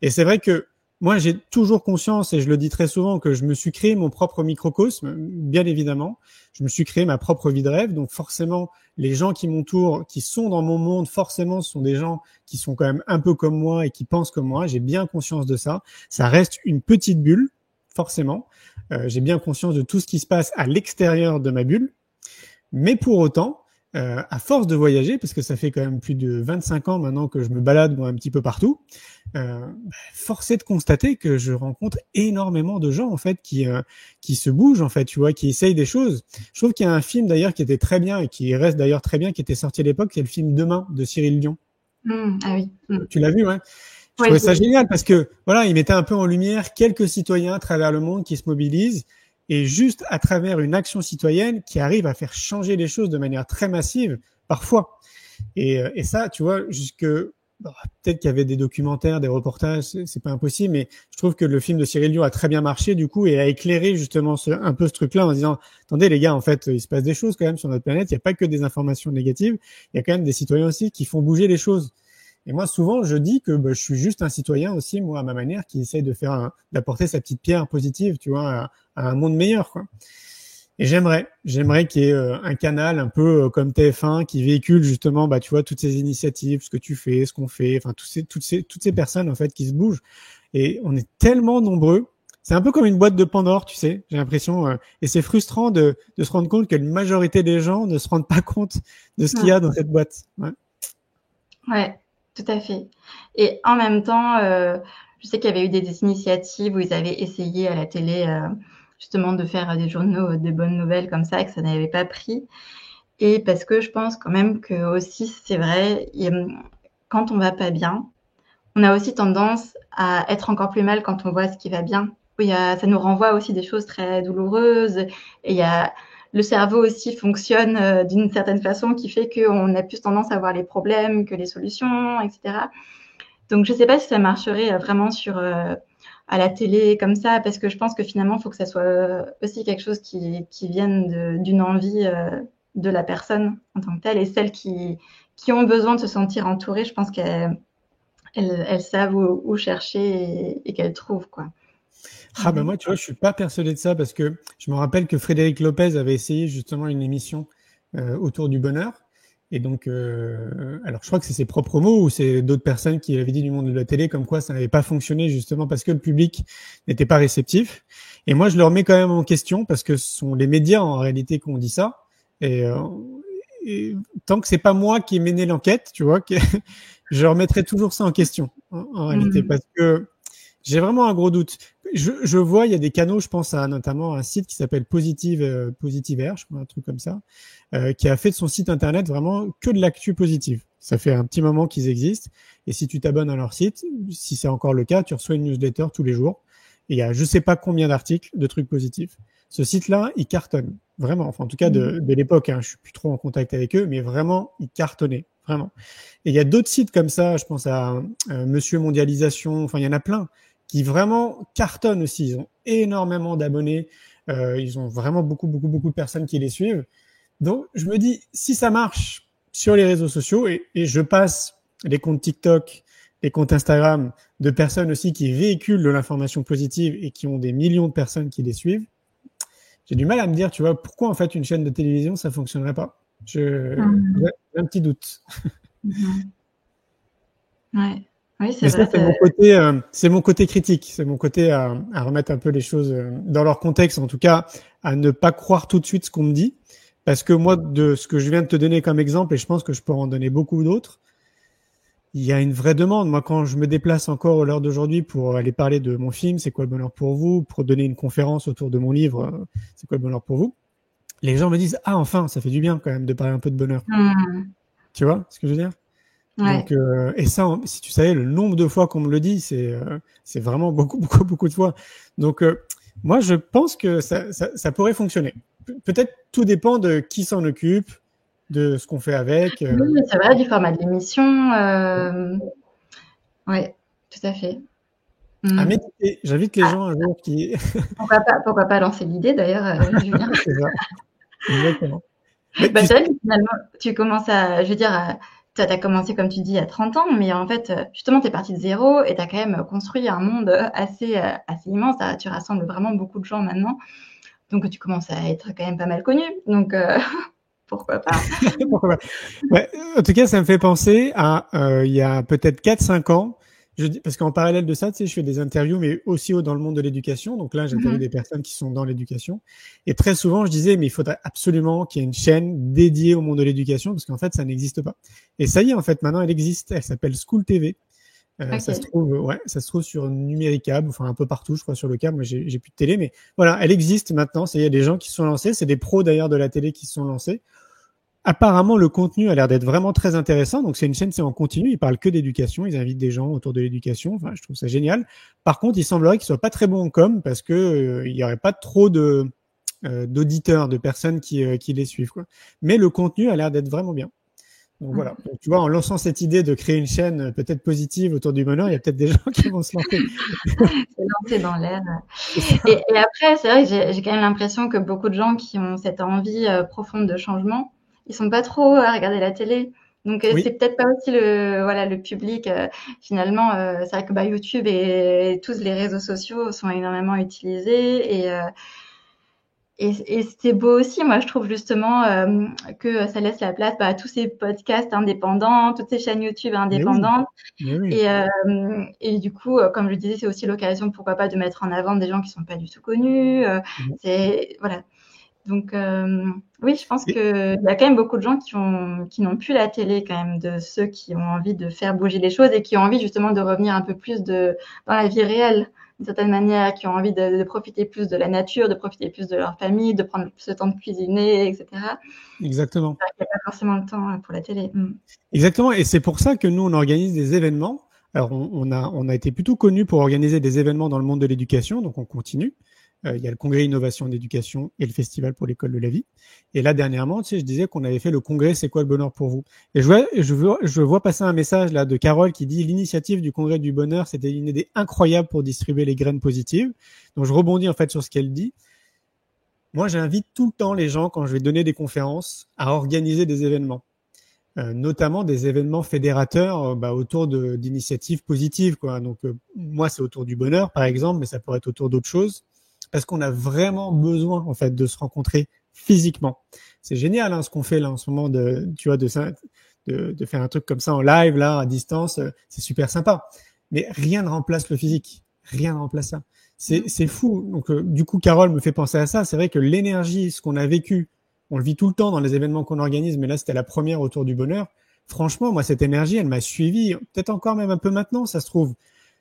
Et c'est vrai que moi, j'ai toujours conscience, et je le dis très souvent, que je me suis créé mon propre microcosme, bien évidemment. Je me suis créé ma propre vie de rêve. Donc forcément, les gens qui m'entourent, qui sont dans mon monde, forcément, ce sont des gens qui sont quand même un peu comme moi et qui pensent comme moi. J'ai bien conscience de ça. Ça reste une petite bulle, forcément. J'ai bien conscience de tout ce qui se passe à l'extérieur de ma bulle. Mais pour autant, à force de voyager, parce que ça fait quand même plus de 25 ans maintenant que je me balade moi un petit peu partout, force est de constater que je rencontre énormément de gens en fait qui se bougent en fait, tu vois, qui essayent des choses. Je trouve qu'il y a un film d'ailleurs qui était très bien et qui reste d'ailleurs très bien, qui était sorti à l'époque, c'est le film Demain de Cyril Dion. Ah oui. Tu l'as vu, ouais? Je trouvais ça génial parce que voilà, il mettait un peu en lumière quelques citoyens à travers le monde qui se mobilisent. Et juste à travers une action citoyenne qui arrive à faire changer les choses de manière très massive, parfois. Et ça, tu vois, peut-être qu'il y avait des documentaires, des reportages, c'est pas impossible, mais je trouve que le film de Cyril Dion a très bien marché, du coup, et a éclairé justement un peu ce truc-là en disant, attendez les gars, en fait, il se passe des choses quand même sur notre planète, il n'y a pas que des informations négatives, il y a quand même des citoyens aussi qui font bouger les choses. Et moi, souvent, je dis que je suis juste un citoyen aussi, moi, à ma manière, qui essaie d'apporter sa petite pierre positive, tu vois, à un monde meilleur, quoi. Et j'aimerais qu'il y ait un canal un peu comme TF1 qui véhicule justement, tu vois, toutes ces initiatives, ce que tu fais, ce qu'on fait, enfin toutes ces personnes en fait qui se bougent. Et on est tellement nombreux. C'est un peu comme une boîte de Pandore, tu sais. J'ai l'impression, et c'est frustrant de se rendre compte que la majorité des gens ne se rendent pas compte de ce qu'il y a dans cette boîte. Ouais, tout à fait. Et en même temps, je sais qu'il y avait eu des initiatives où ils avaient essayé à la télé justement de faire des journaux de bonnes nouvelles comme ça et que ça n'avait pas pris. Et parce que je pense quand même que aussi, c'est vrai, quand on va pas bien, on a aussi tendance à être encore plus mal quand on voit ce qui va bien. Ça nous renvoie aussi des choses très douloureuses. Et le cerveau aussi fonctionne d'une certaine façon qui fait qu'on a plus tendance à voir les problèmes que les solutions, etc. Donc, je sais pas si ça marcherait vraiment à la télé comme ça, parce que je pense que finalement, il faut que ça soit aussi quelque chose qui vienne d'une envie de la personne en tant que telle. Et celles qui ont besoin de se sentir entourées, je pense qu'elles savent où chercher et qu'elles trouvent, quoi. Moi, tu vois, je suis pas persuadé de ça parce que je me rappelle que Frédéric Lopez avait essayé justement une émission autour du bonheur. Et donc, alors je crois que c'est ses propres mots ou c'est d'autres personnes qui avaient dit du monde de la télé comme quoi ça n'avait pas fonctionné justement parce que le public n'était pas réceptif. Et moi, je le remets quand même en question parce que ce sont les médias en réalité qui ont dit ça. Et tant que c'est pas moi qui ai mené l'enquête, tu vois, je remettrai toujours ça en question en réalité parce que j'ai vraiment un gros doute. Je vois, il y a des canaux, je pense à notamment un site qui s'appelle Positive Air, je crois, un truc comme ça, qui a fait de son site internet vraiment que de l'actu positive. Ça fait un petit moment qu'ils existent. Et si tu t'abonnes à leur site, si c'est encore le cas, tu reçois une newsletter tous les jours. Et il y a je sais pas combien d'articles de trucs positifs. Ce site-là, il cartonne. Vraiment. Enfin, en tout cas, de l'époque, je suis plus trop en contact avec eux, mais vraiment, il cartonnait. Vraiment. Et il y a d'autres sites comme ça, je pense à Monsieur Mondialisation, enfin, il y en a plein qui vraiment cartonnent aussi. Ils ont énormément d'abonnés. Ils ont vraiment beaucoup de personnes qui les suivent. Donc, je me dis, si ça marche sur les réseaux sociaux, et je passe les comptes TikTok, les comptes Instagram de personnes aussi qui véhiculent de l'information positive et qui ont des millions de personnes qui les suivent, j'ai du mal à me dire, tu vois, pourquoi en fait une chaîne de télévision, ça fonctionnerait pas. J'ai un petit doute. Ouais. Oui, c'est Mais vrai. Ça, c'est mon côté critique. C'est mon côté à remettre un peu les choses dans leur contexte, en tout cas, à ne pas croire tout de suite ce qu'on me dit. Parce que moi, de ce que je viens de te donner comme exemple, et je pense que je peux en donner beaucoup d'autres, il y a une vraie demande. Moi, quand je me déplace encore à l'heure d'aujourd'hui pour aller parler de mon film, C'est quoi le bonheur pour vous, pour donner une conférence autour de mon livre, C'est quoi le bonheur pour vous, les gens me disent « Ah, enfin, ça fait du bien quand même de parler un peu de bonheur. » Tu vois ce que je veux dire? Ouais. Donc, et ça, si tu savais le nombre de fois qu'on me le dit, c'est vraiment beaucoup de fois. Donc, moi, je pense que ça pourrait fonctionner. Peut-être tout dépend de qui s'en occupe, de ce qu'on fait avec. Oui, c'est vrai, du format de l'émission. Ouais, tout à fait. À méditer. J'invite les gens un jour qui. Pourquoi pas lancer l'idée d'ailleurs, Julien. C'est ça. Exactement. C'est vrai que finalement, tu commences je veux dire, tu as commencé, comme tu dis, à 30 ans, mais en fait, justement, tu es parti de zéro et tu as quand même construit un monde assez immense. Tu rassembles vraiment beaucoup de gens maintenant. Donc, tu commences à être quand même pas mal connu. Donc, pourquoi pas. Pourquoi pas. Ouais, en tout cas, ça me fait penser à il y a peut-être 4-5 ans. Parce qu'en parallèle de ça, tu sais, je fais des interviews, mais aussi dans le monde de l'éducation. Donc là, j'interviewe des personnes qui sont dans l'éducation. Et très souvent, je disais, mais il faudrait absolument qu'il y ait une chaîne dédiée au monde de l'éducation, parce qu'en fait, ça n'existe pas. Et ça y est, en fait, maintenant, elle existe. Elle s'appelle School TV. Okay. Ça se trouve sur Numéricable, enfin un peu partout, je crois, sur le câble. Moi, j'ai plus de télé, mais voilà, elle existe maintenant. Il y a des gens qui se sont lancés. C'est des pros d'ailleurs de la télé qui se sont lancés. Apparemment, le contenu a l'air d'être vraiment très intéressant. Donc, c'est une chaîne, c'est en continu. Ils parlent que d'éducation. Ils invitent des gens autour de l'éducation. Enfin, je trouve ça génial. Par contre, il semblerait qu'ils soient pas très bons en com parce que il y aurait pas trop d'auditeurs, de personnes qui les suivent, quoi. Mais le contenu a l'air d'être vraiment bien. Donc voilà. Donc, tu vois, en lançant cette idée de créer une chaîne peut-être positive autour du bonheur, il y a peut-être des gens qui vont se lancer. C'est lancé dans l'air. Et après, c'est vrai que j'ai quand même l'impression que beaucoup de gens qui ont cette envie profonde de changement, ils sont pas trop à regarder la télé. Donc, c'est peut-être pas aussi le public. Finalement, c'est vrai que YouTube et tous les réseaux sociaux sont énormément utilisés. et c'est beau aussi, moi je trouve justement que ça laisse la place à tous ces podcasts indépendants, toutes ces chaînes YouTube Mais oui, indépendantes. mais oui. Et du coup, comme je le disais, c'est aussi l'occasion, pourquoi pas, de mettre en avant des gens qui sont pas du tout connus. Mhm. C'est voilà. Donc oui, je pense Et- que il y a quand même beaucoup de gens qui n'ont plus la télé quand même, de ceux qui ont envie de faire bouger les choses et qui ont envie justement de revenir un peu plus dans la vie réelle, d'une certaine manière, qui ont envie de profiter plus de la nature, de profiter plus de leur famille, de prendre plus de temps de cuisiner, etc. Exactement. Il n'y a pas forcément le temps pour la télé. Exactement, et c'est pour ça que nous, on organise des événements. Alors, on a été plutôt connus pour organiser des événements dans le monde de l'éducation, donc on continue. Il y a le congrès Innovation en Éducation et le festival pour l'école de la vie. Et là, dernièrement, tu sais, je disais qu'on avait fait le congrès C'est quoi le bonheur pour vous? Et je vois passer un message là de Carole qui dit l'initiative du congrès du bonheur, c'était une idée incroyable pour distribuer les graines positives. Donc, je rebondis en fait sur ce qu'elle dit. Moi, j'invite tout le temps les gens, quand je vais donner des conférences, à organiser des événements. Notamment des événements fédérateurs autour d'initiatives positives, quoi. Donc moi c'est autour du bonheur par exemple, mais ça pourrait être autour d'autres choses, parce qu'on a vraiment besoin en fait de se rencontrer physiquement. C'est génial ce qu'on fait là en ce moment, de faire un truc comme ça en live là à distance, c'est super sympa, mais rien ne remplace le physique, rien ne remplace ça. C'est fou. Donc du coup Carole me fait penser à ça. C'est vrai que l'énergie, ce qu'on a vécu, on le vit tout le temps dans les événements qu'on organise, mais là, c'était la première autour du bonheur. Franchement, moi, cette énergie, elle m'a suivi, peut-être encore même un peu maintenant, ça se trouve.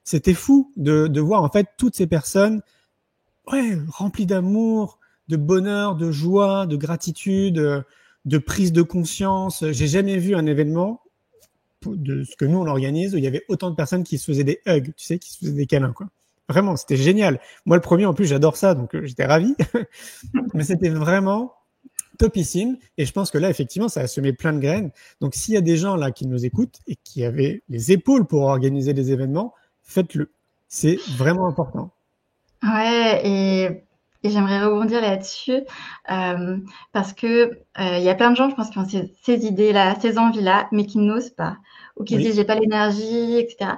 C'était fou de voir, en fait, toutes ces personnes, remplies d'amour, de bonheur, de joie, de gratitude, de prise de conscience. J'ai jamais vu un événement de ce que nous, on organise, où il y avait autant de personnes qui se faisaient des hugs, tu sais, qui se faisaient des câlins, quoi. Vraiment, c'était génial. Moi, le premier, en plus, j'adore ça, donc j'étais ravi. Mais c'était vraiment topissime, et je pense que là effectivement ça a semé plein de graines. Donc s'il y a des gens là qui nous écoutent et qui avaient les épaules pour organiser des événements, faites-le, c'est vraiment important. Ouais, et j'aimerais rebondir là-dessus parce que il y a plein de gens, je pense, qui ont ces idées-là, ces envies-là, mais qui n'osent pas, ou qui se disent j'ai pas l'énergie, etc.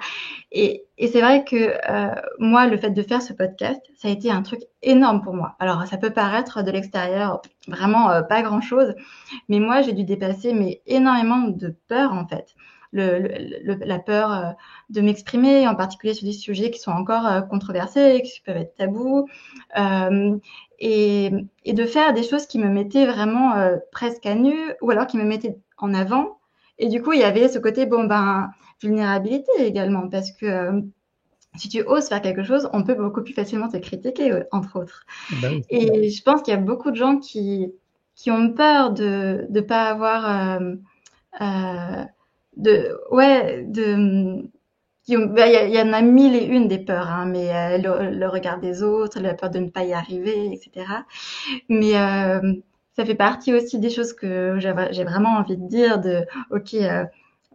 Et c'est vrai que moi, le fait de faire ce podcast, ça a été un truc énorme pour moi. Alors, ça peut paraître de l'extérieur vraiment pas grand-chose, mais moi, j'ai dû dépasser énormément de peur en fait. La peur de m'exprimer, en particulier sur des sujets qui sont encore controversés, qui peuvent être tabous, et de faire des choses qui me mettaient vraiment presque à nu, ou alors qui me mettaient en avant. Et du coup, il y avait ce côté vulnérabilité également, parce que si tu oses faire quelque chose, on peut beaucoup plus facilement te critiquer, entre autres. Oui. Et je pense qu'il y a beaucoup de gens qui ont peur de ne pas avoir il y en a mille et une des peurs, hein, mais le regard des autres, la peur de ne pas y arriver, etc. Mais ça fait partie aussi des choses que j'ai vraiment envie de dire,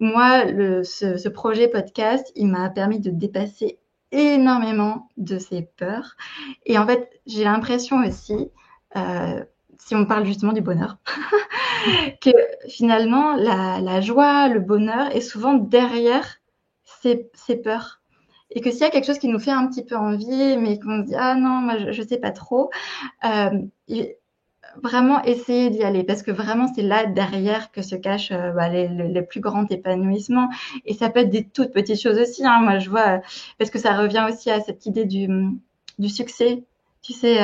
moi, ce projet podcast, il m'a permis de dépasser énormément de ces peurs. Et en fait, j'ai l'impression aussi, si on parle justement du bonheur, que finalement, la joie, le bonheur est souvent derrière ces peurs. Et que s'il y a quelque chose qui nous fait un petit peu envie, mais qu'on se dit « Ah non, moi, je sais pas trop », vraiment essayer d'y aller, parce que vraiment, c'est là, derrière, que se cachent les plus grands épanouissements. Et ça peut être des toutes petites choses aussi, hein. Moi, je vois, parce que ça revient aussi à cette idée du succès, tu sais,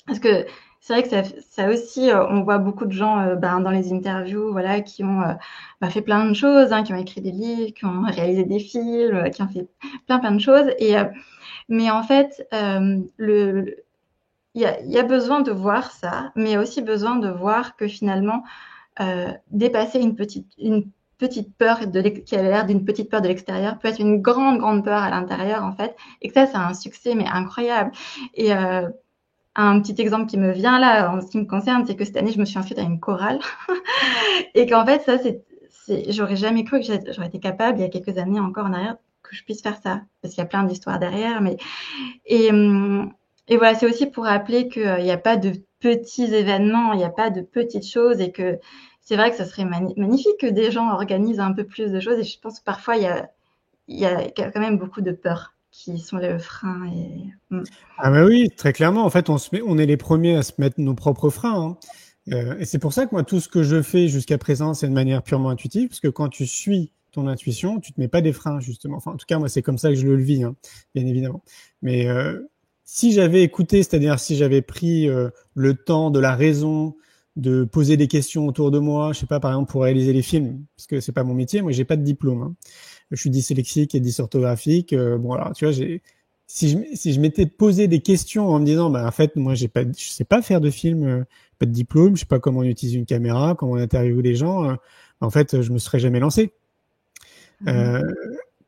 parce que c'est vrai que ça aussi, on voit beaucoup de gens dans les interviews, voilà, qui ont fait plein de choses, hein, qui ont écrit des livres, qui ont réalisé des films, qui ont fait plein de choses. Mais en fait, il y a besoin de voir ça, mais il y a aussi besoin de voir que finalement, dépasser une petite peur qui a l'air d'une petite peur de l'extérieur peut être une grande peur à l'intérieur, en fait, et que ça, c'est un succès, mais incroyable. Et un petit exemple qui me vient là, en ce qui me concerne, c'est que cette année, je me suis inscrite à une chorale. Et qu'en fait, ça, j'aurais jamais cru que j'aurais été capable, il y a quelques années encore en arrière, que je puisse faire ça. Parce qu'il y a plein d'histoires derrière. Et voilà, c'est aussi pour rappeler qu'il n'y a pas de petits événements, il n'y a pas de petites choses, et que c'est vrai que ça serait magnifique que des gens organisent un peu plus de choses. Et je pense que parfois, il y a quand même beaucoup de peur qui sont le frein. Ah bah oui, très clairement. En fait, on est les premiers à se mettre nos propres freins, hein. Et c'est pour ça que moi, tout ce que je fais jusqu'à présent, c'est de manière purement intuitive, parce que quand tu suis ton intuition, tu te mets pas des freins, justement. Enfin, en tout cas, moi, c'est comme ça que je le vis, hein, bien évidemment. Mais si j'avais écouté, c'est-à-dire si j'avais pris le temps de la raison, de poser des questions autour de moi, je sais pas, par exemple, pour réaliser les films, parce que c'est pas mon métier, moi, j'ai pas de diplôme, hein. Je suis dyslexique et dysorthographique. Bon, alors, tu vois, si je m'étais posé des questions en me disant, bah, en fait, moi, je sais pas faire de film, pas de diplôme, je sais pas comment on utilise une caméra, comment on interviewe les gens, en fait, je me serais jamais lancé.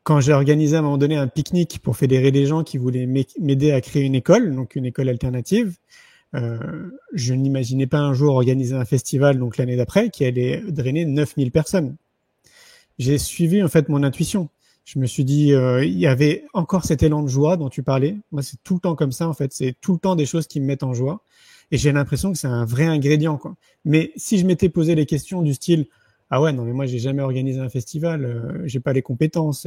Quand j'ai organisé à un moment donné un pique-nique pour fédérer des gens qui voulaient m'aider à créer une école, donc une école alternative, je n'imaginais pas un jour organiser un festival, donc l'année d'après, qui allait drainer 9000 personnes. J'ai suivi en fait mon intuition. Je me suis dit, il y avait encore cet élan de joie dont tu parlais. Moi, c'est tout le temps comme ça en fait. C'est tout le temps des choses qui me mettent en joie. Et j'ai l'impression que c'est un vrai ingrédient, quoi. Mais si je m'étais posé les questions du style, ah ouais, non mais moi j'ai jamais organisé un festival, j'ai pas les compétences,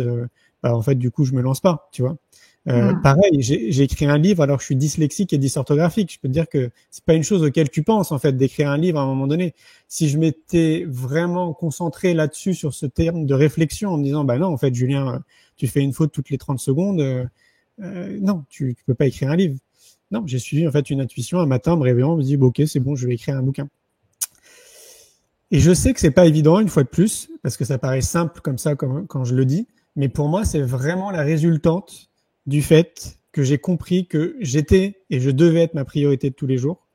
bah en fait du coup je me lance pas, tu vois. Pareil, j'ai écrit un livre alors que je suis dyslexique et dysorthographique. Je peux te dire que c'est pas une chose auquel tu penses en fait d'écrire un livre à un moment donné. Si je m'étais vraiment concentré là-dessus sur ce terme de réflexion en me disant bah non en fait Julien, tu fais une faute toutes les 30 secondes, non tu peux pas écrire un livre. Non, j'ai suivi en fait une intuition un matin, me réveillant, je me dis bon, ok c'est bon, je vais écrire un bouquin. Et je sais que c'est pas évident une fois de plus parce que ça paraît simple comme ça quand je le dis, mais pour moi c'est vraiment la résultante du fait que j'ai compris que j'étais et je devais être ma priorité de tous les jours,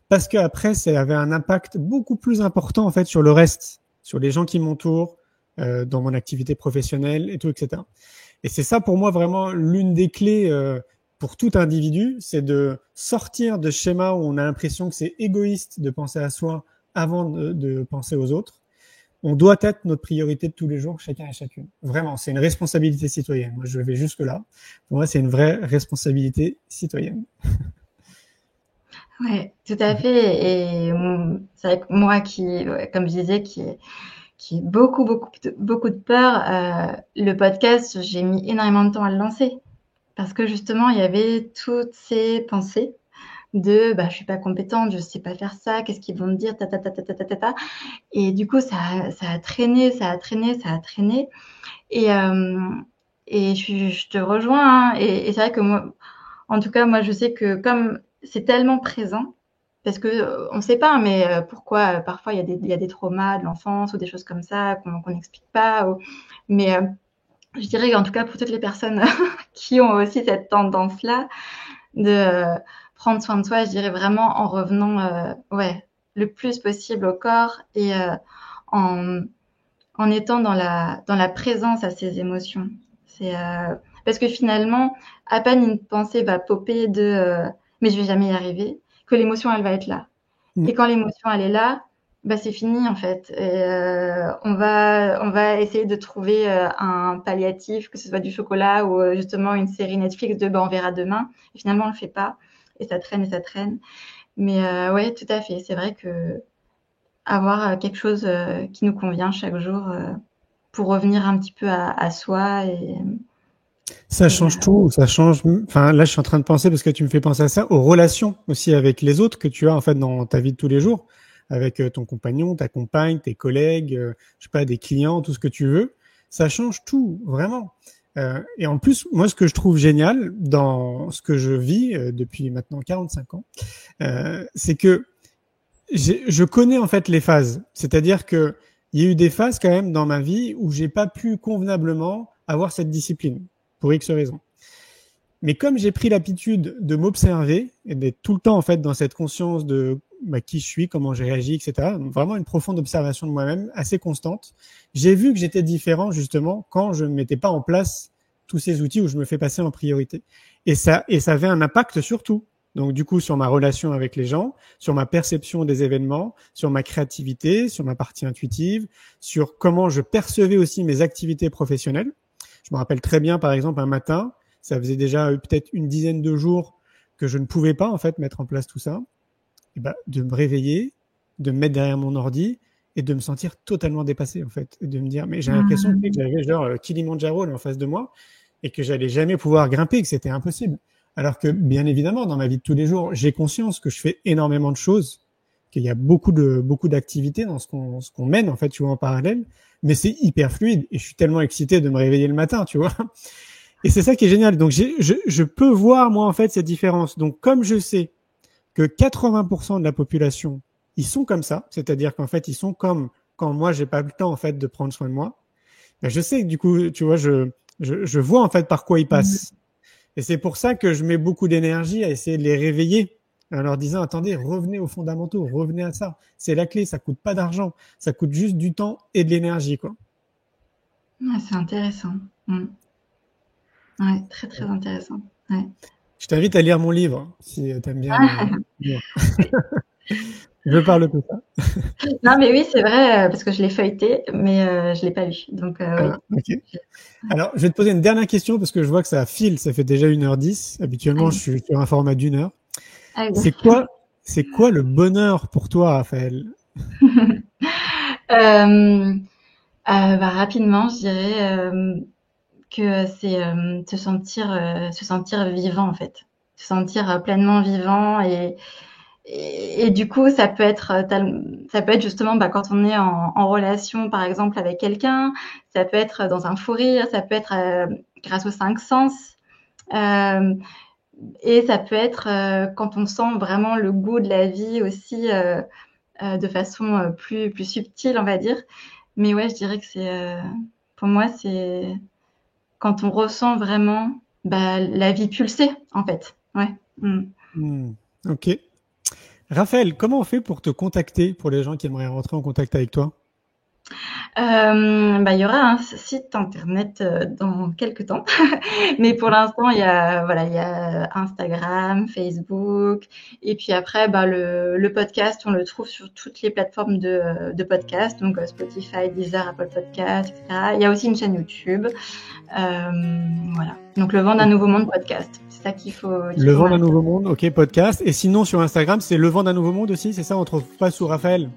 parce que après ça avait un impact beaucoup plus important en fait sur le reste, sur les gens qui m'entourent, dans mon activité professionnelle et tout, etc. Et c'est ça pour moi vraiment l'une des clés pour tout individu, c'est de sortir de schémas où on a l'impression que c'est égoïste de penser à soi avant de penser aux autres. On doit être notre priorité de tous les jours, chacun et chacune. Vraiment, c'est une responsabilité citoyenne. Moi, je vais jusque-là. Pour moi, c'est une vraie responsabilité citoyenne. Ouais, tout à fait. Et c'est vrai que moi comme je disais, qui ai beaucoup de peur, le podcast, j'ai mis énormément de temps à le lancer. Parce que justement, il y avait toutes ces pensées de je suis pas compétente, je sais pas faire ça, qu'est-ce qu'ils vont me dire, et du coup ça a traîné. Et je te rejoins, hein, et c'est vrai que moi, en tout cas moi je sais que comme c'est tellement présent, parce que on sait pas, mais pourquoi parfois il y a des traumas de l'enfance ou des choses comme ça qu'on n'explique pas, mais je dirais qu'en tout cas pour toutes les personnes qui ont aussi cette tendance-là de prendre soin de soi, je dirais vraiment en revenant le plus possible au corps et en étant dans la présence à ses émotions. C'est parce que finalement, à peine une pensée va popper mais je vais jamais y arriver, que l'émotion elle va être là. Et quand l'émotion elle est là, c'est fini en fait. Et on va essayer de trouver un palliatif, que ce soit du chocolat ou justement une série Netflix de on verra demain. Et finalement on le fait pas. Et ça traîne. Mais ouais, tout à fait. C'est vrai que avoir quelque chose qui nous convient chaque jour pour revenir un petit peu à soi ça change tout, ça change. Enfin, là, je suis en train de penser parce que tu me fais penser à ça, aux relations aussi avec les autres que tu as en fait dans ta vie de tous les jours, avec ton compagnon, ta compagne, tes collègues, je sais pas, des clients, tout ce que tu veux. Ça change tout, vraiment. Et en plus, moi, ce que je trouve génial dans ce que je vis depuis maintenant 45 ans, c'est que je connais en fait les phases. C'est-à-dire que il y a eu des phases quand même dans ma vie où j'ai pas pu convenablement avoir cette discipline pour X raisons. Mais comme j'ai pris l'habitude de m'observer et d'être tout le temps en fait dans cette conscience de qui je suis, comment j'ai réagi, etc. Donc, vraiment une profonde observation de moi-même, assez constante. J'ai vu que j'étais différent justement quand je ne mettais pas en place tous ces outils où je me fais passer en priorité. Et ça avait un impact sur tout. Donc du coup sur ma relation avec les gens, sur ma perception des événements, sur ma créativité, sur ma partie intuitive, sur comment je percevais aussi mes activités professionnelles. Je me rappelle très bien par exemple un matin, ça faisait déjà peut-être une dizaine de jours que je ne pouvais pas en fait mettre en place tout ça. Et de me réveiller, de me mettre derrière mon ordi et de me sentir totalement dépassé en fait, et de me dire mais j'ai l'impression que j'avais genre Kilimandjaro là en face de moi et que j'allais jamais pouvoir grimper, que c'était impossible. Alors que, bien évidemment, dans ma vie de tous les jours, j'ai conscience que je fais énormément de choses, qu'il y a beaucoup d'activités dans ce qu'on mène, en fait, tu vois, en parallèle, mais c'est hyper fluide et je suis tellement excité de me réveiller le matin, tu vois. Et c'est ça qui est génial. Donc, je peux voir, moi, en fait, cette différence. Donc, comme je sais que 80% de la population, ils sont comme ça, c'est-à-dire qu'en fait, ils sont comme quand moi, j'ai pas le temps, en fait, de prendre soin de moi, ben, je sais que du coup, tu vois, je vois, en fait, par quoi ils passent. Et c'est pour ça que je mets beaucoup d'énergie à essayer de les réveiller en leur disant, attendez, revenez aux fondamentaux, revenez à ça. C'est la clé, ça coûte pas d'argent, ça coûte juste du temps et de l'énergie, quoi. Ouais, c'est intéressant. Ouais, très, très intéressant. Ouais. Je t'invite à lire mon livre, si tu aimes bien. Je parle de ça. Non, mais oui, c'est vrai, parce que je l'ai feuilleté, mais je l'ai pas lu. Donc, oui. Okay. Alors, je vais te poser une dernière question parce que je vois que ça file, ça fait déjà 1h10. Habituellement, je suis sur un format d'1 heure. C'est quoi le bonheur pour toi, Raphaël? Rapidement, je dirais que c'est se sentir vivant, en fait. Se sentir pleinement vivant et du coup, ça peut être justement quand on est en relation, par exemple, avec quelqu'un, ça peut être dans un fou rire, ça peut être grâce aux 5 sens, et ça peut être quand on sent vraiment le goût de la vie aussi, de façon plus subtile, on va dire. Mais ouais, je dirais que pour moi, c'est quand on ressent vraiment la vie pulser, en fait. Ouais. Ok. Raphaël, comment on fait pour te contacter, pour les gens qui aimeraient rentrer en contact avec toi? Il y aura un site internet dans quelques temps, mais pour l'instant il y a Instagram, Facebook, et puis après le podcast on le trouve sur toutes les plateformes de podcast, donc Spotify, Deezer, Apple Podcast, etc. Il y a aussi une chaîne YouTube, voilà. Donc le vent d'un nouveau monde podcast, c'est ça qu'il faut. Le vent d'un nouveau monde, ok, podcast. Et sinon sur Instagram c'est le vent d'un nouveau monde aussi, c'est ça? On ne trouve pas sous Raphaël?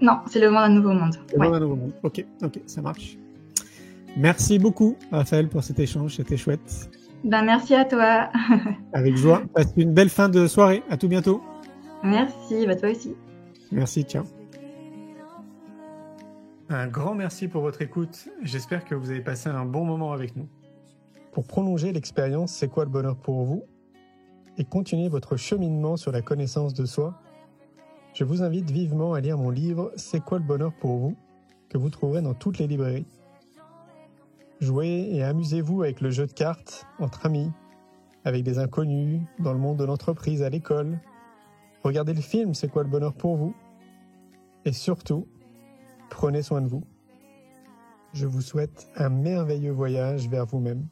Non, c'est le vent d'un nouveau monde. Le vent d'un nouveau monde. Ok, ça marche. Merci beaucoup, Raphaël, pour cet échange. C'était chouette. Merci à toi. Avec joie. Passe une belle fin de soirée. À tout bientôt. Merci, toi aussi. Merci, ciao. Un grand merci pour votre écoute. J'espère que vous avez passé un bon moment avec nous. Pour prolonger l'expérience C'est quoi le bonheur pour vous et continuer votre cheminement sur la connaissance de soi, je vous invite vivement à lire mon livre « C'est quoi le bonheur pour vous ?» que vous trouverez dans toutes les librairies. Jouez et amusez-vous avec le jeu de cartes, entre amis, avec des inconnus, dans le monde de l'entreprise, à l'école. Regardez le film « C'est quoi le bonheur pour vous ?» et surtout, prenez soin de vous. Je vous souhaite un merveilleux voyage vers vous-même.